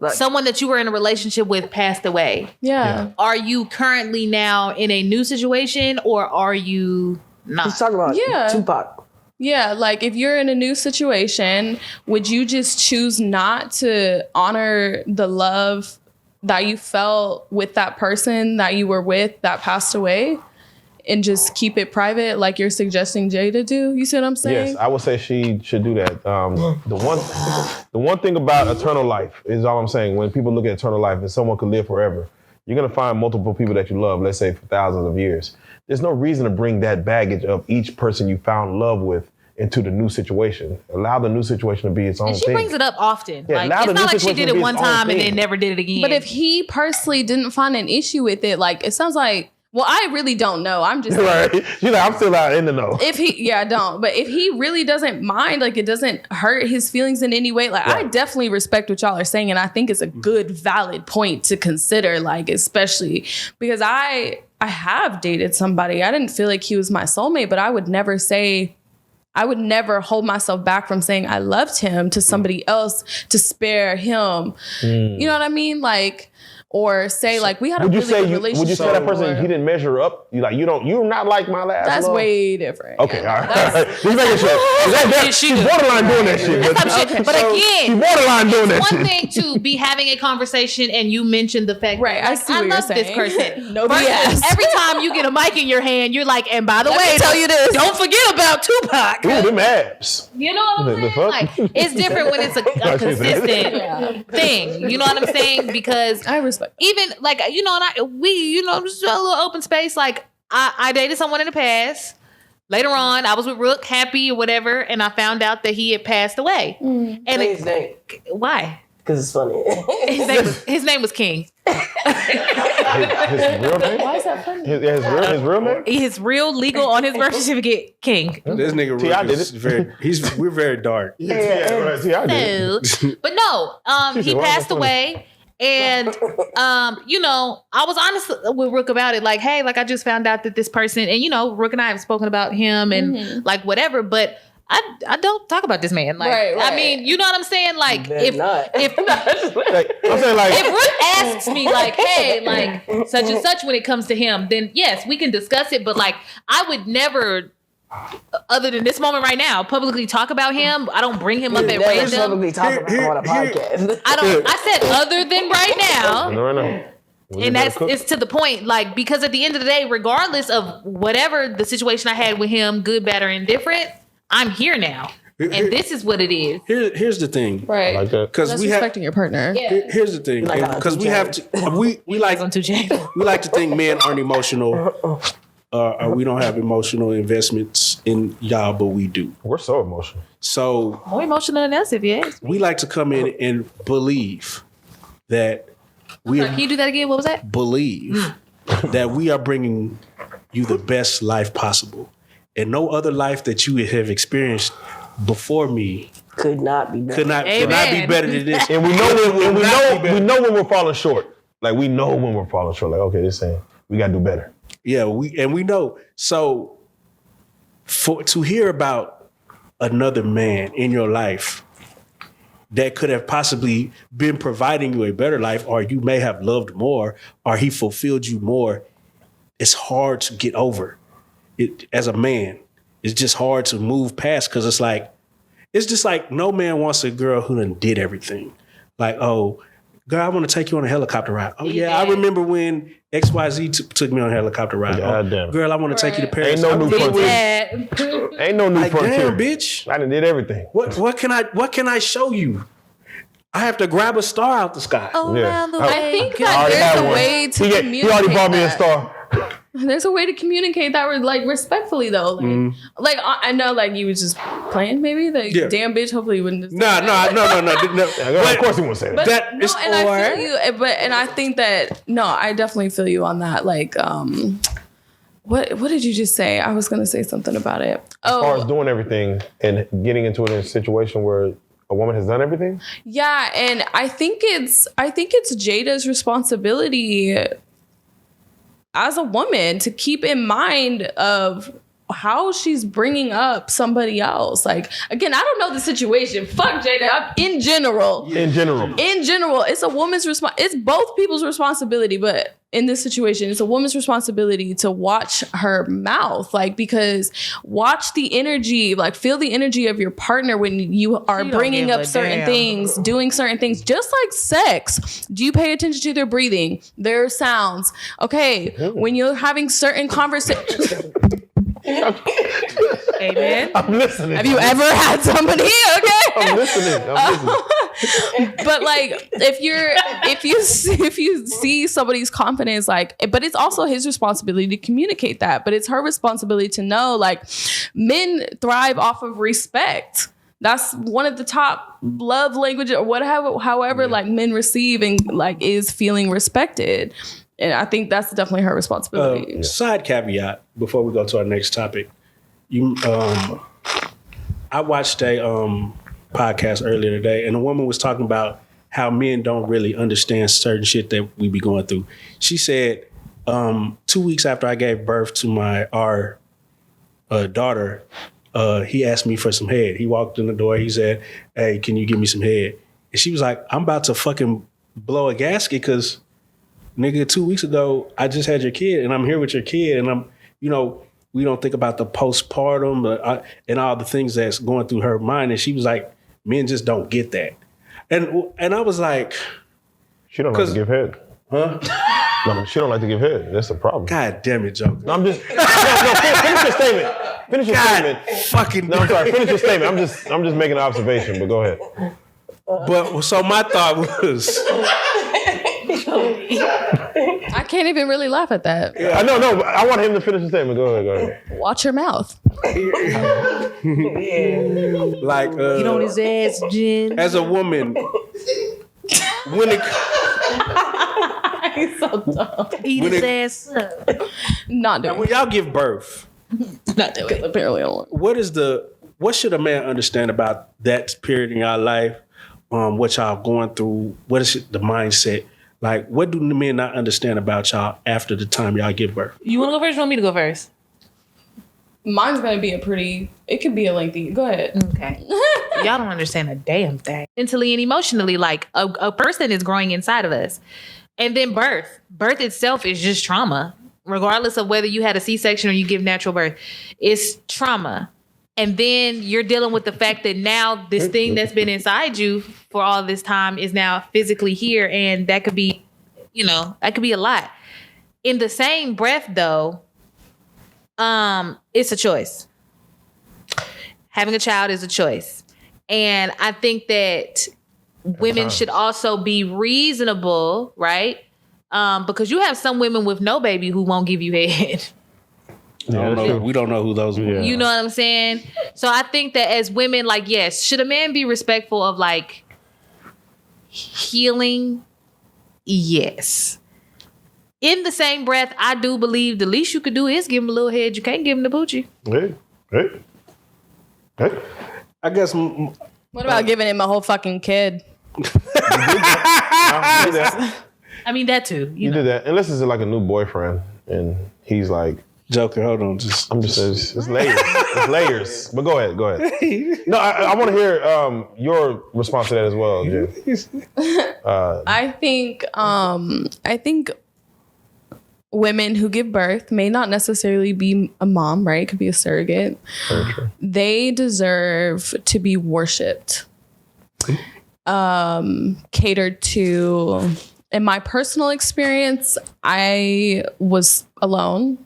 [SPEAKER 1] someone that you were in a relationship with passed away?
[SPEAKER 4] Yeah.
[SPEAKER 1] Are you currently now in a new situation or are you not?
[SPEAKER 5] She's talking about Tupac.
[SPEAKER 4] Yeah, like if you're in a new situation, would you just choose not to honor the love that you felt with that person that you were with that passed away? And just keep it private like you're suggesting Jay to do? You see what I'm saying?
[SPEAKER 2] Yes, I would say she should do that. The one thing about eternal life is all I'm saying. When people look at eternal life and someone could live forever, you're going to find multiple people that you love, let's say for thousands of years. There's no reason to bring that baggage of each person you found love with into the new situation. Allow the new situation to be its own thing.
[SPEAKER 1] And she brings it up often.
[SPEAKER 2] Yeah,
[SPEAKER 1] like, it's not like she did it one time and then never did it again.
[SPEAKER 4] But if he personally didn't find an issue with it, like it sounds like, well, I really don't know. I'm just
[SPEAKER 2] right. You're like, I'm still out in the know.
[SPEAKER 4] I don't. But if he really doesn't mind, like it doesn't hurt his feelings in any way, like right. I definitely respect what y'all are saying, and I think it's a good, valid point to consider. Like especially because I have dated somebody. I didn't feel like he was my soulmate, but I would never hold myself back from saying I loved him to somebody else to spare him. You know what I mean? Like. Or say like we had a really good relationship.
[SPEAKER 2] Would you say that person he didn't measure up? You're not like my last.
[SPEAKER 4] That's
[SPEAKER 2] love?
[SPEAKER 4] way different.
[SPEAKER 2] Okay, all right. Just making sure. She's borderline doing that shit.
[SPEAKER 1] But again,
[SPEAKER 2] she's borderline doing that shit.
[SPEAKER 1] One thing to be having a conversation and you mentioned the fact
[SPEAKER 4] right,
[SPEAKER 1] that
[SPEAKER 4] I
[SPEAKER 1] love this person.
[SPEAKER 4] No BS.
[SPEAKER 1] Every time you get a mic in your hand, you're like, and by the way,
[SPEAKER 4] tell you this.
[SPEAKER 1] Don't forget about Tupac.
[SPEAKER 2] Ooh, them abs.
[SPEAKER 1] You know what I'm saying? Like, it's different when it's a consistent thing. You know what I'm saying? Because
[SPEAKER 4] I respect
[SPEAKER 1] even like, just a little open space. Like I dated someone in the past. Later on, I was with Rook, happy or whatever, and I found out that he had passed away. And
[SPEAKER 5] his name.
[SPEAKER 1] Why?
[SPEAKER 5] Because it's funny.
[SPEAKER 1] His name was King.
[SPEAKER 2] His real name?
[SPEAKER 4] Why is that funny?
[SPEAKER 2] His real name?
[SPEAKER 1] His real legal on his birth certificate, King.
[SPEAKER 3] This nigga we're very dark.
[SPEAKER 2] Yeah, T.I. did it.
[SPEAKER 1] But no, he passed away. And, I was honest with Rook about it. Like, hey, like I just found out that this person, and, Rook and I have spoken about him and like whatever, but I don't talk about this man. Like,
[SPEAKER 4] right.
[SPEAKER 1] I mean, you know what I'm saying? Like, if Rook asks me like, hey, like such and such when it comes to him, then yes, we can discuss it. But like, I would never, other than this moment right now, publicly talk about him. I don't bring him up at random.
[SPEAKER 5] Publicly talk about him on a podcast.
[SPEAKER 1] I said other than right now.
[SPEAKER 2] No.
[SPEAKER 1] And it's to the point, like, because at the end of the day, regardless of whatever the situation I had with him, good, bad, or indifferent, I'm here now. And this is what it is.
[SPEAKER 3] Here's the thing.
[SPEAKER 4] Right.
[SPEAKER 2] Like that.
[SPEAKER 4] Because respecting your partner.
[SPEAKER 1] Yeah.
[SPEAKER 3] Here's the thing. Because we have to, we like to think men aren't emotional. We don't have emotional investments in y'all, but we do.
[SPEAKER 2] We're so emotional.
[SPEAKER 3] So
[SPEAKER 1] more emotional than us, if you ask me.
[SPEAKER 3] We like to come in and believe that
[SPEAKER 1] Can you do that again? What was that?
[SPEAKER 3] believe that we are bringing you the best life possible. And no other life that you have experienced before me
[SPEAKER 5] Could not be better.
[SPEAKER 3] could not be better than this.
[SPEAKER 2] And we know when we're falling short. Like we know when we're falling short. Like, okay, this ain't, we gotta do better.
[SPEAKER 3] Yeah, we know. So to hear about another man in your life that could have possibly been providing you a better life, or you may have loved more, or he fulfilled you more, it's hard to get over. It as a man, it's just hard to move past because it's just like no man wants a girl who done did everything. Like, oh, girl, I want to take you on a helicopter ride. Oh yeah, I remember when XYZ took me on a helicopter ride.
[SPEAKER 2] God damn.
[SPEAKER 3] Girl, I want to take you to Paris.
[SPEAKER 2] Ain't no new frontier. Ain't no new
[SPEAKER 3] Like,
[SPEAKER 2] frontier.
[SPEAKER 3] damn, bitch.
[SPEAKER 2] I done did everything.
[SPEAKER 3] What can I show you? I have to grab a star out the sky.
[SPEAKER 1] Around the
[SPEAKER 2] I
[SPEAKER 1] way.
[SPEAKER 4] I think
[SPEAKER 2] I already
[SPEAKER 4] that
[SPEAKER 2] had
[SPEAKER 4] there's a
[SPEAKER 2] one.
[SPEAKER 4] way to communicate.
[SPEAKER 2] He already bought me a
[SPEAKER 4] that.
[SPEAKER 2] star.
[SPEAKER 4] There's a way to communicate that, like respectfully though. Like, like I know, like you was just playing, maybe. Like, damn bitch. Hopefully, you wouldn't. Just
[SPEAKER 3] No.
[SPEAKER 2] Of course he won't say that.
[SPEAKER 4] But
[SPEAKER 3] That
[SPEAKER 4] no,
[SPEAKER 3] is
[SPEAKER 4] and I feel you. And I think that I definitely feel you on that. Like, what did you just say? I was gonna say something about it.
[SPEAKER 2] As far as doing everything and getting into a situation where a woman has done everything?
[SPEAKER 4] Yeah, and I think it's Jada's responsibility as a woman to keep in mind of how she's bringing up somebody else. Like, again, I don't know the situation. Fuck Jada. In general, it's a woman's it's both people's responsibility, but in this situation, it's a woman's responsibility to watch her mouth, like, because watch the energy, like feel the energy of your partner when you are bringing up certain things, doing certain things, just like sex. Do you pay attention to their breathing, their sounds? Okay, when you're having certain conversations.
[SPEAKER 1] Amen.
[SPEAKER 2] I'm listening.
[SPEAKER 4] Have you ever had somebody? Okay.
[SPEAKER 2] I'm listening.
[SPEAKER 4] But like, if you see somebody's confidence, like, but it's also his responsibility to communicate that. But it's her responsibility to know, like, men thrive off of respect. That's one of the top love languages, or whatever. However, like, men receive and like is feeling respected. And I think that's definitely her responsibility.
[SPEAKER 3] Side caveat before we go to our next topic. I watched a podcast earlier today, and a woman was talking about how men don't really understand certain shit that we be going through. She said 2 weeks after I gave birth to our daughter, he asked me for some head. He walked in the door. He said, "Hey, can you give me some head?" And she was like, "I'm about to fucking blow a gasket because, nigga, 2 weeks ago, I just had your kid and I'm here with your kid and we don't think about the postpartum and all the things that's going through her mind." And she was like, men just don't get that. And I was like,
[SPEAKER 2] she don't like to give head.
[SPEAKER 3] huh?
[SPEAKER 2] No, she don't like to give head. That's the problem.
[SPEAKER 3] God damn it, Joker.
[SPEAKER 2] No, I'm just finish your statement. Finish your statement.
[SPEAKER 3] Fucking
[SPEAKER 2] No, I'm sorry. Finish your statement. I'm just making an observation, but go ahead.
[SPEAKER 3] But so my thought was,
[SPEAKER 4] I can't even really laugh at that.
[SPEAKER 2] I know, no, but I want him to finish the statement. Go ahead.
[SPEAKER 4] Watch your mouth.
[SPEAKER 3] like,
[SPEAKER 1] Get on his ass, Jen.
[SPEAKER 3] as a woman, when it
[SPEAKER 4] He's so dumb.
[SPEAKER 1] Eat
[SPEAKER 3] when
[SPEAKER 1] his
[SPEAKER 3] it-
[SPEAKER 1] ass up.
[SPEAKER 4] Not doing
[SPEAKER 3] when y'all give birth,
[SPEAKER 4] Not doing it. Apparently, I don't.
[SPEAKER 3] what should a man understand about that period in y'all life? What y'all going through? What is the mindset? Like, what do the men not understand about y'all after the time y'all give birth?
[SPEAKER 1] You want to go first? Or you want me to go first?
[SPEAKER 4] Mine's gonna be it could be a lengthy. Go ahead.
[SPEAKER 1] Okay. Y'all don't understand a damn thing. Mentally and emotionally, like a person is growing inside of us. And then birth itself is just trauma. Regardless of whether you had a C-section or you give natural birth, it's trauma. And then you're dealing with the fact that now this thing that's been inside you for all this time is now physically here. And that could be, that could be a lot. In the same breath, though, it's a choice. Having a child is a choice. And I think that women should also be reasonable, right? Because you have some women with no baby who won't give you head.
[SPEAKER 3] We don't know who those were.
[SPEAKER 1] You know what I'm saying? So I think that as women, like, yes, should a man be respectful of like healing Yes. In the same breath, I do believe the least you could do is give him a little head. You can't give him the poochie.
[SPEAKER 2] Hey.
[SPEAKER 3] I guess.
[SPEAKER 4] What about giving him a whole fucking kid?
[SPEAKER 2] You did that.
[SPEAKER 1] I mean, that too.
[SPEAKER 2] You did that. Unless it's like a new boyfriend and he's like,
[SPEAKER 3] Joker, hold on.
[SPEAKER 2] it's layers. It's layers. But go ahead. No, I want to hear your response to that as well, Jen.
[SPEAKER 4] I think women who give birth may not necessarily be a mom, right? It could be a surrogate.
[SPEAKER 2] Very true.
[SPEAKER 4] They deserve to be worshipped, catered to. In my personal experience, I was alone.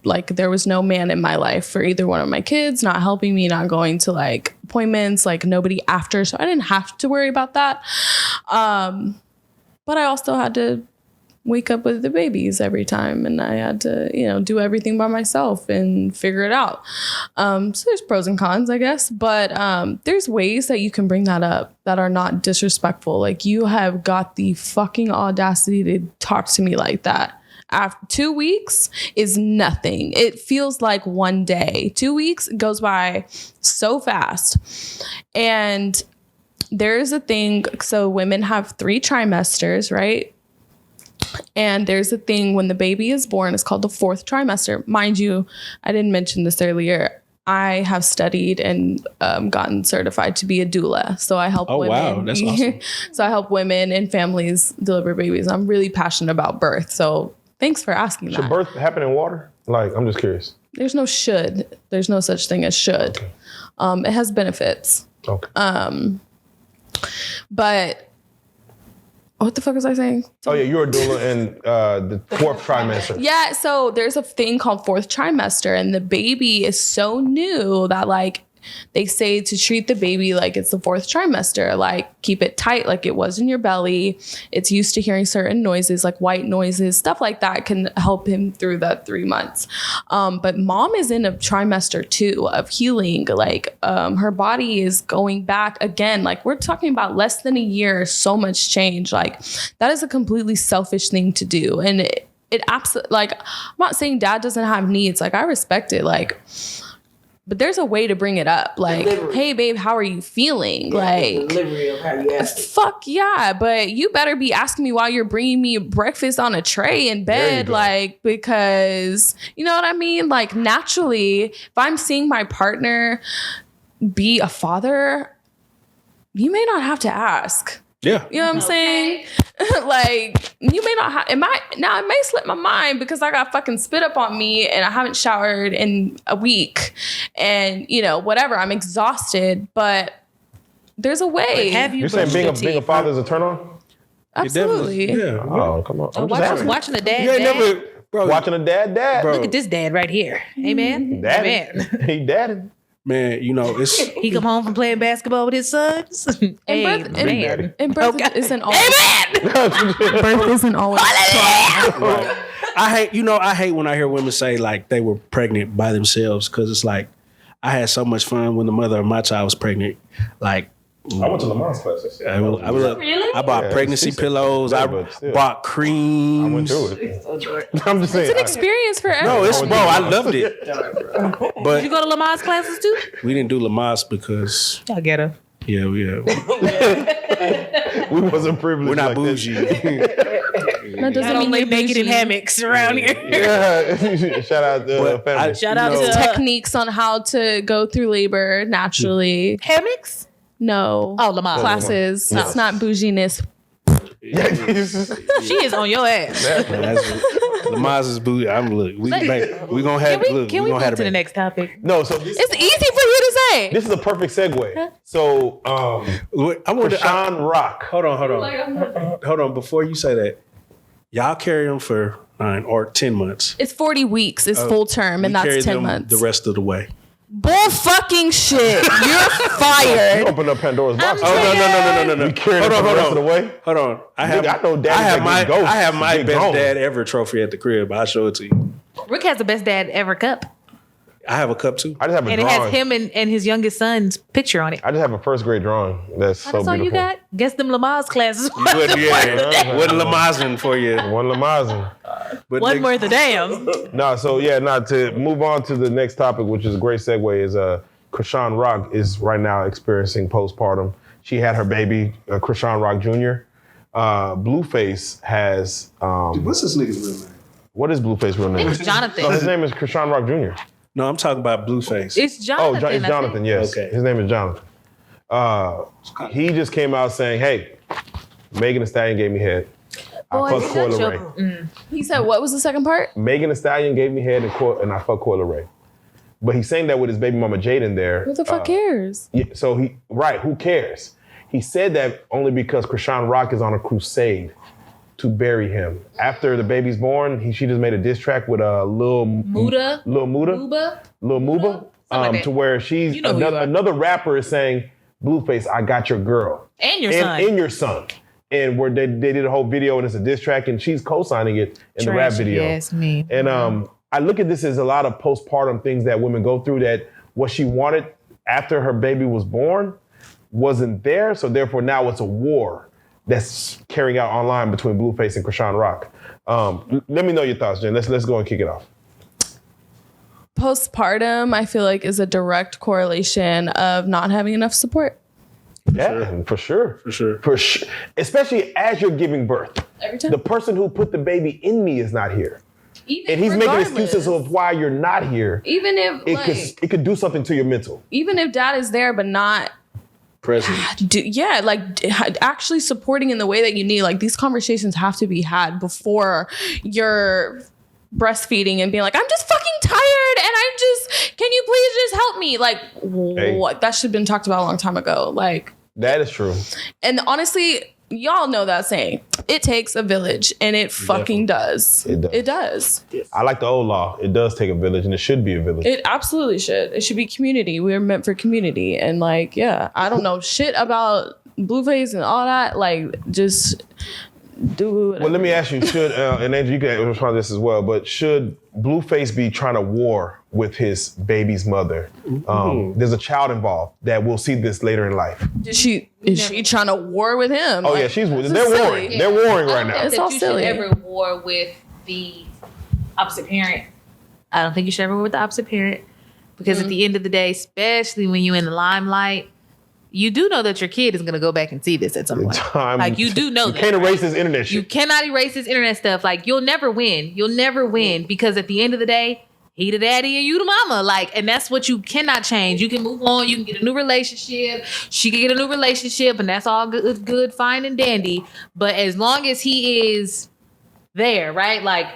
[SPEAKER 4] Like there was no man in my life for either one of my kids, not helping me, not going to like appointments, like nobody after. So I didn't have to worry about that. But I also had to wake up with the babies every time, and I had to, do everything by myself and figure it out. So there's pros and cons, I guess, but there's ways that you can bring that up that are not disrespectful. Like you have got the fucking audacity to talk to me like that. After 2 weeks is nothing. It feels like one day. 2 weeks goes by so fast. And there's a thing. So women have 3 trimesters, right? And there's a thing when the baby is born, it's called the 4th trimester. Mind you, I didn't mention this earlier. I have studied and gotten certified to be a doula. So I help women.
[SPEAKER 3] Oh, wow. That's awesome.
[SPEAKER 4] So I help women and families deliver babies. I'm really passionate about birth. So thanks for asking that.
[SPEAKER 2] Should birth happen in water? Like, I'm just curious.
[SPEAKER 4] There's no should. There's no such thing as should.
[SPEAKER 2] Okay.
[SPEAKER 4] It has benefits.
[SPEAKER 2] Okay.
[SPEAKER 4] But what the fuck was I saying?
[SPEAKER 2] Oh yeah, you're a doula in the 4th trimester.
[SPEAKER 4] Yeah, so there's a thing called 4th trimester, and the baby is so new that like they say to treat the baby like it's the 4th trimester, like keep it tight like it was in your belly. It's used to hearing certain noises like white noises, stuff like that can help him through that 3 months. But mom is in a trimester 2 of healing. Like her body is going back again. Like we're talking about less than a year, so much change. Like that is a completely selfish thing to do. And it absolutely, like, I'm not saying dad doesn't have needs. Like I respect it. Like, but there's a way to bring it up. Like, delivery. Hey, babe, how are you feeling? Like, delivery of how you ask. Fuck yeah. But you better be asking me while you're bringing me breakfast on a tray in bed. Like, because, you know what I mean? Like, naturally, if I'm seeing my partner be a father, you may not have to ask.
[SPEAKER 3] Yeah.
[SPEAKER 4] You know what I'm saying? Like, you may not have, it may slip my mind because I got fucking spit up on me and I haven't showered in a week and, whatever, I'm exhausted, but there's a way.
[SPEAKER 2] You're saying being a father is a turn on?
[SPEAKER 4] Absolutely.
[SPEAKER 3] Yeah.
[SPEAKER 2] Oh, come on. I'm just asking.
[SPEAKER 1] Watching the dad.
[SPEAKER 2] Watching a dad.
[SPEAKER 3] Bro.
[SPEAKER 1] Look at this dad right here. Amen.
[SPEAKER 2] Daddy.
[SPEAKER 1] Amen.
[SPEAKER 2] He dadding.
[SPEAKER 3] Man, it's
[SPEAKER 1] He come home from playing basketball with his sons.
[SPEAKER 4] And birth isn't always.
[SPEAKER 1] Amen.
[SPEAKER 4] Birth isn't always.
[SPEAKER 3] right. I hate when I hear women say like they were pregnant by themselves, because it's like I had so much fun when the mother of my child was pregnant. Like
[SPEAKER 2] I went to Lamont's class.
[SPEAKER 3] I bought pregnancy pillows. I bought creams.
[SPEAKER 2] I went through it. I'm just saying.
[SPEAKER 4] It's an experience for everyone.
[SPEAKER 3] No, I loved it. But
[SPEAKER 1] Did you go to Lamont's classes too?
[SPEAKER 3] we didn't do Lamaze because
[SPEAKER 1] I get her.
[SPEAKER 3] we
[SPEAKER 2] wasn't privileged.
[SPEAKER 3] we're not
[SPEAKER 2] like
[SPEAKER 3] bougie.
[SPEAKER 4] That doesn't
[SPEAKER 1] I don't
[SPEAKER 4] mean
[SPEAKER 1] lay
[SPEAKER 4] you're
[SPEAKER 1] naked in
[SPEAKER 4] bougie.
[SPEAKER 1] hammocks around here.
[SPEAKER 2] Yeah. Shout out to family.
[SPEAKER 1] Shout out to
[SPEAKER 4] Techniques on how to go through labor naturally.
[SPEAKER 1] hammocks.
[SPEAKER 4] No.
[SPEAKER 1] Oh, Lamont.
[SPEAKER 4] Classes.
[SPEAKER 2] No.
[SPEAKER 4] It's not bouginess.
[SPEAKER 1] She is on your ass.
[SPEAKER 3] Lamaze is bougie. We gonna have.
[SPEAKER 1] Can we move to the next topic?
[SPEAKER 2] No, so this,
[SPEAKER 4] It's easy for you to say.
[SPEAKER 2] this is a perfect segue. So,
[SPEAKER 3] I want to.
[SPEAKER 2] Sean Rock.
[SPEAKER 3] Hold on. Before you say that, y'all carry them for 9 or 10 months.
[SPEAKER 4] It's 40 weeks. It's full term, and
[SPEAKER 3] We carry
[SPEAKER 4] that's 10
[SPEAKER 3] them
[SPEAKER 4] months.
[SPEAKER 3] the rest of the way.
[SPEAKER 4] Bull fucking shit. You're
[SPEAKER 2] You
[SPEAKER 4] fired.
[SPEAKER 2] open up Pandora's box.
[SPEAKER 3] No.
[SPEAKER 2] We carry them the rest of the way.
[SPEAKER 3] Hold on. I have my best dad ever trophy at the crib. I'll show it to you.
[SPEAKER 1] Rick has the best dad ever cup.
[SPEAKER 3] I have a cup too.
[SPEAKER 2] I just have a
[SPEAKER 1] And it
[SPEAKER 2] drawing.
[SPEAKER 1] has him and his youngest son's picture on it.
[SPEAKER 2] I just have a first grade drawing. That's so
[SPEAKER 1] That's all
[SPEAKER 2] beautiful.
[SPEAKER 1] you got? Guess them Lamaze classes.
[SPEAKER 3] Wouldn't Lamazin for you.
[SPEAKER 2] One Lamazin.
[SPEAKER 3] But
[SPEAKER 1] One worth a damn.
[SPEAKER 2] To move on to the next topic, which is a great segue, is Krishan Rock is right now experiencing postpartum. She had her baby, Krishan Rock Jr. Blueface has...
[SPEAKER 3] what's this nigga's real name?
[SPEAKER 2] What is Blueface's real name?
[SPEAKER 1] It's Jonathan.
[SPEAKER 2] No, his name is Krishan Rock Jr.
[SPEAKER 3] No, I'm talking about Blueface.
[SPEAKER 1] It's Jonathan.
[SPEAKER 2] It's Jonathan, yes.
[SPEAKER 3] Okay.
[SPEAKER 2] His name is Jonathan. He just came out saying, hey, Megan Thee Stallion gave me head. I fucked Coyle Ray.
[SPEAKER 4] He said, what was the second part?
[SPEAKER 2] Megan Thee Stallion gave me head and I fucked Coyle Ray. But he's saying that with his baby mama Jaden there.
[SPEAKER 4] Who the fuck cares?
[SPEAKER 2] Yeah, so who cares? He said that only because Krishan Rock is on a crusade to bury him. After the baby's born, she just made a diss track with Lil Muda, to where she's another rapper is saying, Blueface, I got your girl.
[SPEAKER 1] And your son.
[SPEAKER 2] And your son. And where they did a whole video and it's a diss track and she's co-signing it in the rap video.
[SPEAKER 1] Yes, me.
[SPEAKER 2] And I look at this as a lot of postpartum things that women go through, that what she wanted after her baby was born wasn't there. So therefore now it's a war that's carrying out online between Blueface and Krishan Rock. Let me know your thoughts, Jen. Let's go and kick it off.
[SPEAKER 4] Postpartum, I feel like, is a direct correlation of not having enough support.
[SPEAKER 2] Yeah, for sure. Especially as you're giving birth.
[SPEAKER 4] Every time.
[SPEAKER 2] The person who put the baby in me is not here.
[SPEAKER 4] Even
[SPEAKER 2] And he's making
[SPEAKER 4] regardless.
[SPEAKER 2] excuses of why you're not here.
[SPEAKER 4] Even if,
[SPEAKER 2] It could do something to your mental.
[SPEAKER 4] even if dad is there, but not
[SPEAKER 3] Present.
[SPEAKER 4] actually supporting in the way that you need. Like, these conversations have to be had before you're breastfeeding and being like, I'm just fucking tired and can you please just help me? Like, what? That should have been talked about a long time ago. Like,
[SPEAKER 2] That is true.
[SPEAKER 4] and honestly, y'all know that saying. It takes a village, and it fucking does.
[SPEAKER 2] It does. I like the old law. It does take a village, and it should be a village.
[SPEAKER 4] It absolutely should. It should be community. We're meant for community. And like, yeah, I don't know shit about Blueface and all that. Like, just do it.
[SPEAKER 2] Well, let me ask you, and Andrew, you can respond to this as well, but should Blueface be trying to war with his baby's mother? There's a child involved that will see this later in life.
[SPEAKER 4] Is she trying to war with him?
[SPEAKER 2] Oh,
[SPEAKER 4] Like,
[SPEAKER 2] yeah,
[SPEAKER 4] this is
[SPEAKER 2] they're
[SPEAKER 4] silly.
[SPEAKER 2] warring. They're warring right now.
[SPEAKER 4] It's all
[SPEAKER 1] you
[SPEAKER 4] silly.
[SPEAKER 1] should ever war with the opposite parent. I don't think you should ever war with the opposite parent, because at the end of the day, especially when you're in the limelight, you do know that your kid is going to go back and see this at some point. Like, you do know that.
[SPEAKER 2] You can't erase this internet shit.
[SPEAKER 1] You cannot erase this internet stuff. Like, you'll never win. You'll never win, because at the end of the day, he the daddy and you the mama. Like, and that's what you cannot change. You can move on. You can get a new relationship. She can get a new relationship, and that's all good, fine, and dandy. But as long as he is there, right? Like,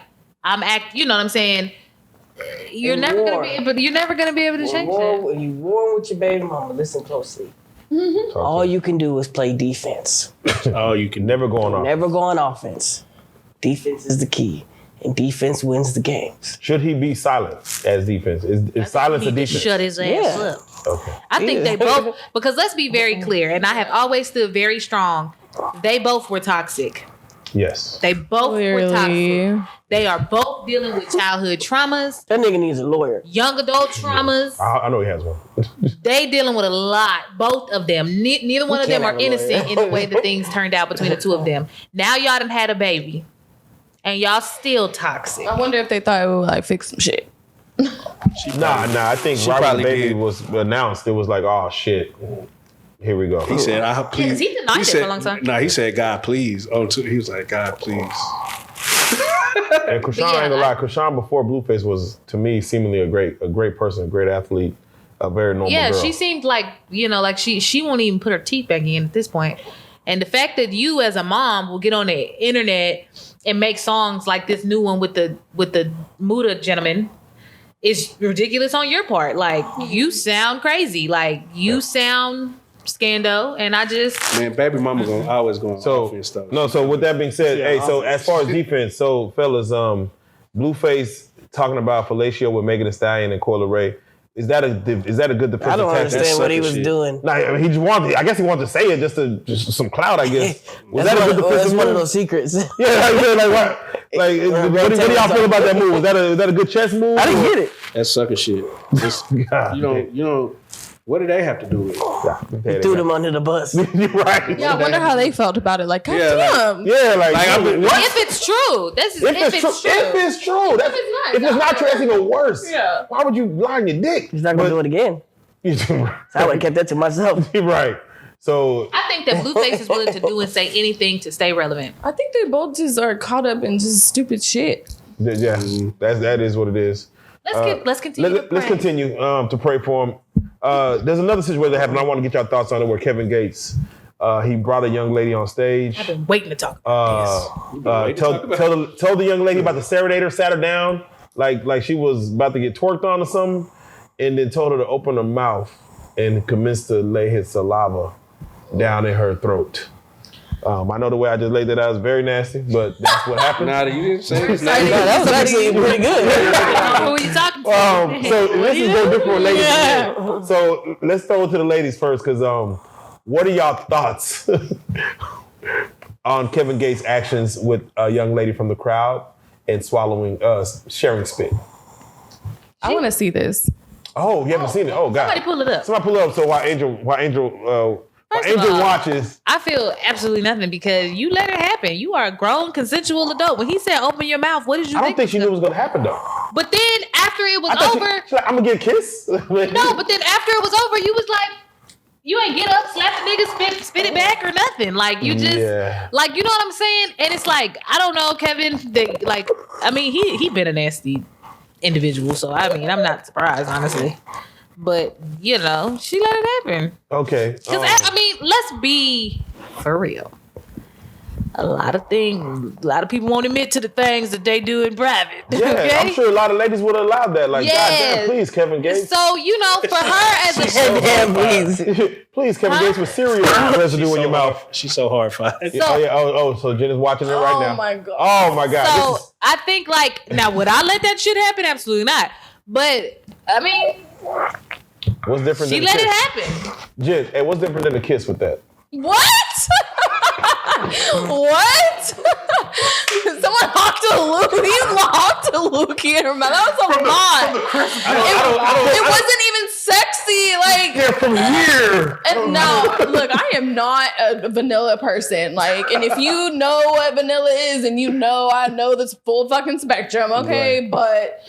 [SPEAKER 1] you know what I'm saying? You're never gonna be able to change that.
[SPEAKER 5] When you war with your baby mama, listen closely. All you can do is play defense.
[SPEAKER 3] Oh, you can
[SPEAKER 2] Never go on off.
[SPEAKER 5] Never go on offense. Defense is the key, and defense wins the games.
[SPEAKER 2] Should he be silent as defense? Is silence a
[SPEAKER 1] He need to
[SPEAKER 2] defense?
[SPEAKER 1] shut his ass
[SPEAKER 5] Yeah.
[SPEAKER 1] up.
[SPEAKER 2] Okay.
[SPEAKER 1] I think they both, because let's be very clear, and I have always stood very strong. They both were toxic.
[SPEAKER 2] Yes.
[SPEAKER 1] They both were
[SPEAKER 4] Clearly.
[SPEAKER 1] toxic. They are both dealing with childhood traumas,
[SPEAKER 5] That nigga needs a lawyer.
[SPEAKER 1] young adult traumas.
[SPEAKER 2] I know he has one.
[SPEAKER 1] They dealing with a lot, both of them. Neither one of them
[SPEAKER 5] can't
[SPEAKER 1] are
[SPEAKER 5] have a lawyer.
[SPEAKER 1] innocent in the way that things turned out between the two of them. Now y'all done had a baby, and y'all still toxic.
[SPEAKER 4] I wonder if they thought it would like fix some shit.
[SPEAKER 2] Nah. I think
[SPEAKER 3] she
[SPEAKER 2] right when
[SPEAKER 3] probably
[SPEAKER 2] the baby
[SPEAKER 3] did.
[SPEAKER 2] was announced, it was like, oh shit, here we go.
[SPEAKER 3] He said, "I please."
[SPEAKER 1] 'cause he denied it for a long time.
[SPEAKER 3] No, he said, "God, please." He was like, "God, please."
[SPEAKER 2] And Krishan, I ain't gonna lie, Krishan before Blueface was, to me, seemingly a great person, a great athlete, a very normal
[SPEAKER 1] Yeah,
[SPEAKER 2] girl.
[SPEAKER 1] she seemed like, like she won't even put her teeth back in at this point. And the fact that you as a mom will get on the internet and make songs like this new one with the Muda gentleman is ridiculous on your part. Like, you sound crazy. Like, you sound scando, and I just
[SPEAKER 3] Man, baby mama always going
[SPEAKER 2] So
[SPEAKER 3] offense stuff.
[SPEAKER 2] no. So with that being said,
[SPEAKER 3] Yeah,
[SPEAKER 2] hey. So
[SPEAKER 3] offense.
[SPEAKER 2] as far as defense, so fellas, Blueface talking about fellatio with Megan Thee Stallion and Coyle Ray. Is that a good defensive
[SPEAKER 5] I don't
[SPEAKER 2] tactic?
[SPEAKER 5] understand what he
[SPEAKER 3] sucker
[SPEAKER 5] was
[SPEAKER 3] shit.
[SPEAKER 5] doing.
[SPEAKER 2] Nah, I mean, he just wanted. I guess he wanted to say it just some clout. I guess. Was
[SPEAKER 5] That's
[SPEAKER 2] that a good defensive
[SPEAKER 5] that's one of
[SPEAKER 2] move?
[SPEAKER 5] those secrets.
[SPEAKER 2] Yeah, like what? Like, what do y'all feel about that move? Is that a good chess move?
[SPEAKER 5] I didn't get it.
[SPEAKER 3] That's sucker shit.
[SPEAKER 2] God,
[SPEAKER 3] You don't. What do they have to do with it?
[SPEAKER 5] He threw them under the bus.
[SPEAKER 2] You're right.
[SPEAKER 4] Yeah, I wonder how they felt about it. Like, God damn.
[SPEAKER 2] Yeah, like
[SPEAKER 3] I mean, what?
[SPEAKER 1] If it's true, this is
[SPEAKER 2] If it's true, that's, if it's not true, that's even worse.
[SPEAKER 4] Yeah.
[SPEAKER 2] Why would you lie on your dick?
[SPEAKER 5] He's not gonna do it again. So I would have kept that to myself.
[SPEAKER 2] You're right. So
[SPEAKER 1] I think that Blueface is willing to do and say anything to stay relevant.
[SPEAKER 4] I think they both just are caught up in just stupid shit.
[SPEAKER 2] yeah, that is what it is.
[SPEAKER 1] Let's continue.
[SPEAKER 2] Let's continue to pray for him. There's another situation that happened. I want to get your thoughts on it. Where Kevin Gates, he brought a young lady on stage.
[SPEAKER 1] I've been waiting to talk about this.
[SPEAKER 2] Told the young lady about to serenade her, sat her down like she was about to get twerked on or something, and then told her to open her mouth and commenced to lay his saliva down in her throat. I know the way I just laid that out is very nasty, but that's what happened.
[SPEAKER 3] Nah, you didn't say it's
[SPEAKER 5] No, that was actually pretty good.
[SPEAKER 1] Who are you talking to?
[SPEAKER 2] So this is no different, ladies. And men. So let's throw it to the ladies first, because what are y'all thoughts on Kevin Gates' actions with a young lady from the crowd and sharing spit?
[SPEAKER 4] I want to see this.
[SPEAKER 2] Oh, you haven't seen it? Oh, God.
[SPEAKER 1] Somebody pull it up.
[SPEAKER 2] Somebody pull it up. So while Angel
[SPEAKER 1] First of all,
[SPEAKER 2] watches.
[SPEAKER 1] I feel absolutely nothing because you let it happen. You are a grown, consensual adult. When he said open your mouth, what did you
[SPEAKER 2] I
[SPEAKER 1] think?
[SPEAKER 2] don't think she knew it was going to happen, though.
[SPEAKER 1] But then after it was over,
[SPEAKER 2] She's like, I'm going to get a kiss?
[SPEAKER 1] no, but then after it was over, you was like, you ain't get up, slap the nigga, spit it back or nothing. Like, you just, like, you know what I'm saying? And it's like, I don't know, Kevin, he been a nasty individual. So, I mean, I'm not surprised, honestly. But, you know, she let it happen.
[SPEAKER 2] Okay.
[SPEAKER 1] Because, I mean, let's be for real. A lot of people won't admit to the things that they do in private.
[SPEAKER 2] Yeah,
[SPEAKER 1] okay?
[SPEAKER 2] I'm sure a lot of ladies would have allowed that. Like,
[SPEAKER 1] Yes.
[SPEAKER 2] goddamn, please, Kevin Gates.
[SPEAKER 1] So, you know, for her as a
[SPEAKER 5] Damn, please.
[SPEAKER 2] Please, Kevin Gates, with cereal residue in your mouth.
[SPEAKER 3] She's so horrified.
[SPEAKER 2] So Jen is watching it right now.
[SPEAKER 4] Oh my God.
[SPEAKER 2] Oh my God.
[SPEAKER 1] So I think now would I let that shit happen? Absolutely not. But I mean,
[SPEAKER 2] What's different
[SPEAKER 1] she
[SPEAKER 2] than
[SPEAKER 1] let
[SPEAKER 2] a
[SPEAKER 1] it
[SPEAKER 2] kiss?
[SPEAKER 1] happen.
[SPEAKER 2] Jen, hey, what's different than a kiss with that?
[SPEAKER 4] What? What? Someone hocked a loogie. You hocked a loogie in her mouth. That was a lot. It wasn't even sexy. Like,
[SPEAKER 2] Yeah, from here.
[SPEAKER 4] and no, look, I am not a vanilla person. Like, and if you know what vanilla is, and you know, I know this full fucking spectrum. Okay,
[SPEAKER 2] Right.
[SPEAKER 4] but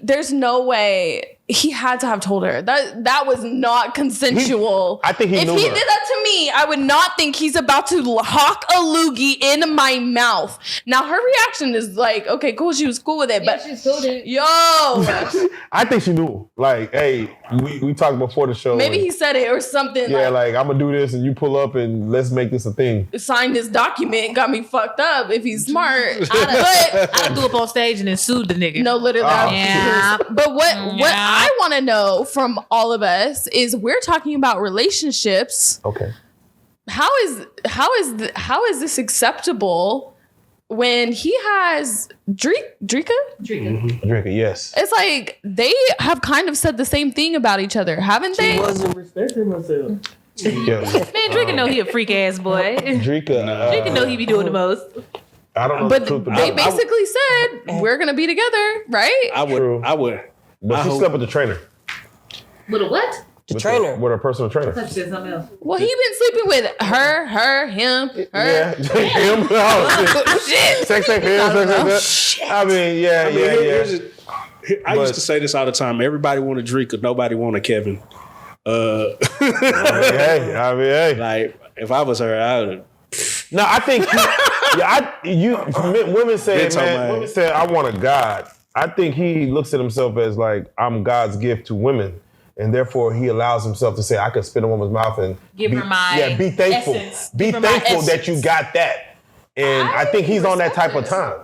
[SPEAKER 4] there's no way. He had to have told her that was not consensual.
[SPEAKER 2] I think he
[SPEAKER 4] if
[SPEAKER 2] knew
[SPEAKER 4] he
[SPEAKER 2] her.
[SPEAKER 4] did that to me, I would not think he's about to hawk a loogie in my mouth. Now her reaction is like, okay, cool, she was cool with it, but
[SPEAKER 1] she's cool with it.
[SPEAKER 4] yo,
[SPEAKER 2] I think she knew. Like, hey, we talked before the show.
[SPEAKER 4] maybe
[SPEAKER 2] and,
[SPEAKER 4] he said it or something.
[SPEAKER 2] yeah, like I'm gonna do this, and you pull up, and let's make this a thing.
[SPEAKER 4] Signed his document, got me fucked up. If he's smart,
[SPEAKER 1] I threw up on stage and then sued the nigga.
[SPEAKER 4] no, literally.
[SPEAKER 1] Yeah.
[SPEAKER 4] But what I want to know from all of us is we're talking about relationships.
[SPEAKER 2] Okay.
[SPEAKER 4] How is this acceptable when he has Drika?
[SPEAKER 2] Drinker, yes.
[SPEAKER 4] It's like they have kind of said the same thing about each other, haven't they?
[SPEAKER 5] She wasn't respecting herself.
[SPEAKER 2] Yeah.
[SPEAKER 1] Man, Drinker know he a freak ass boy.
[SPEAKER 2] Drinker.
[SPEAKER 1] Drinker know he be doing the most.
[SPEAKER 2] I don't know
[SPEAKER 4] But
[SPEAKER 2] the truth about
[SPEAKER 4] they
[SPEAKER 2] it.
[SPEAKER 4] basically said we're gonna be together, right?
[SPEAKER 2] True.
[SPEAKER 3] I would.
[SPEAKER 2] But she slept with the trainer.
[SPEAKER 1] With a what?
[SPEAKER 5] The trainer.
[SPEAKER 2] With her personal trainer.
[SPEAKER 1] She said something else.
[SPEAKER 4] Well, he been sleeping with her, him, her.
[SPEAKER 2] Yeah. Him? Oh, shit. Sex, him. I mean, yeah.
[SPEAKER 3] I used to say this all the time. Everybody want a Drake, nobody want a Kevin.
[SPEAKER 2] Hey.
[SPEAKER 3] Like, if I was her, I would.
[SPEAKER 2] No, I think women say,
[SPEAKER 3] It's on
[SPEAKER 2] man,
[SPEAKER 3] my-
[SPEAKER 2] women say, I want a God. I think he looks at himself as like, I'm God's gift to women. And therefore, he allows himself to say, I could spit in a woman's mouth and
[SPEAKER 1] Give her my
[SPEAKER 2] be thankful.
[SPEAKER 1] essence.
[SPEAKER 2] Be
[SPEAKER 1] Give her my
[SPEAKER 2] thankful that you
[SPEAKER 1] essence.
[SPEAKER 2] got that. And I think he's on that type of time.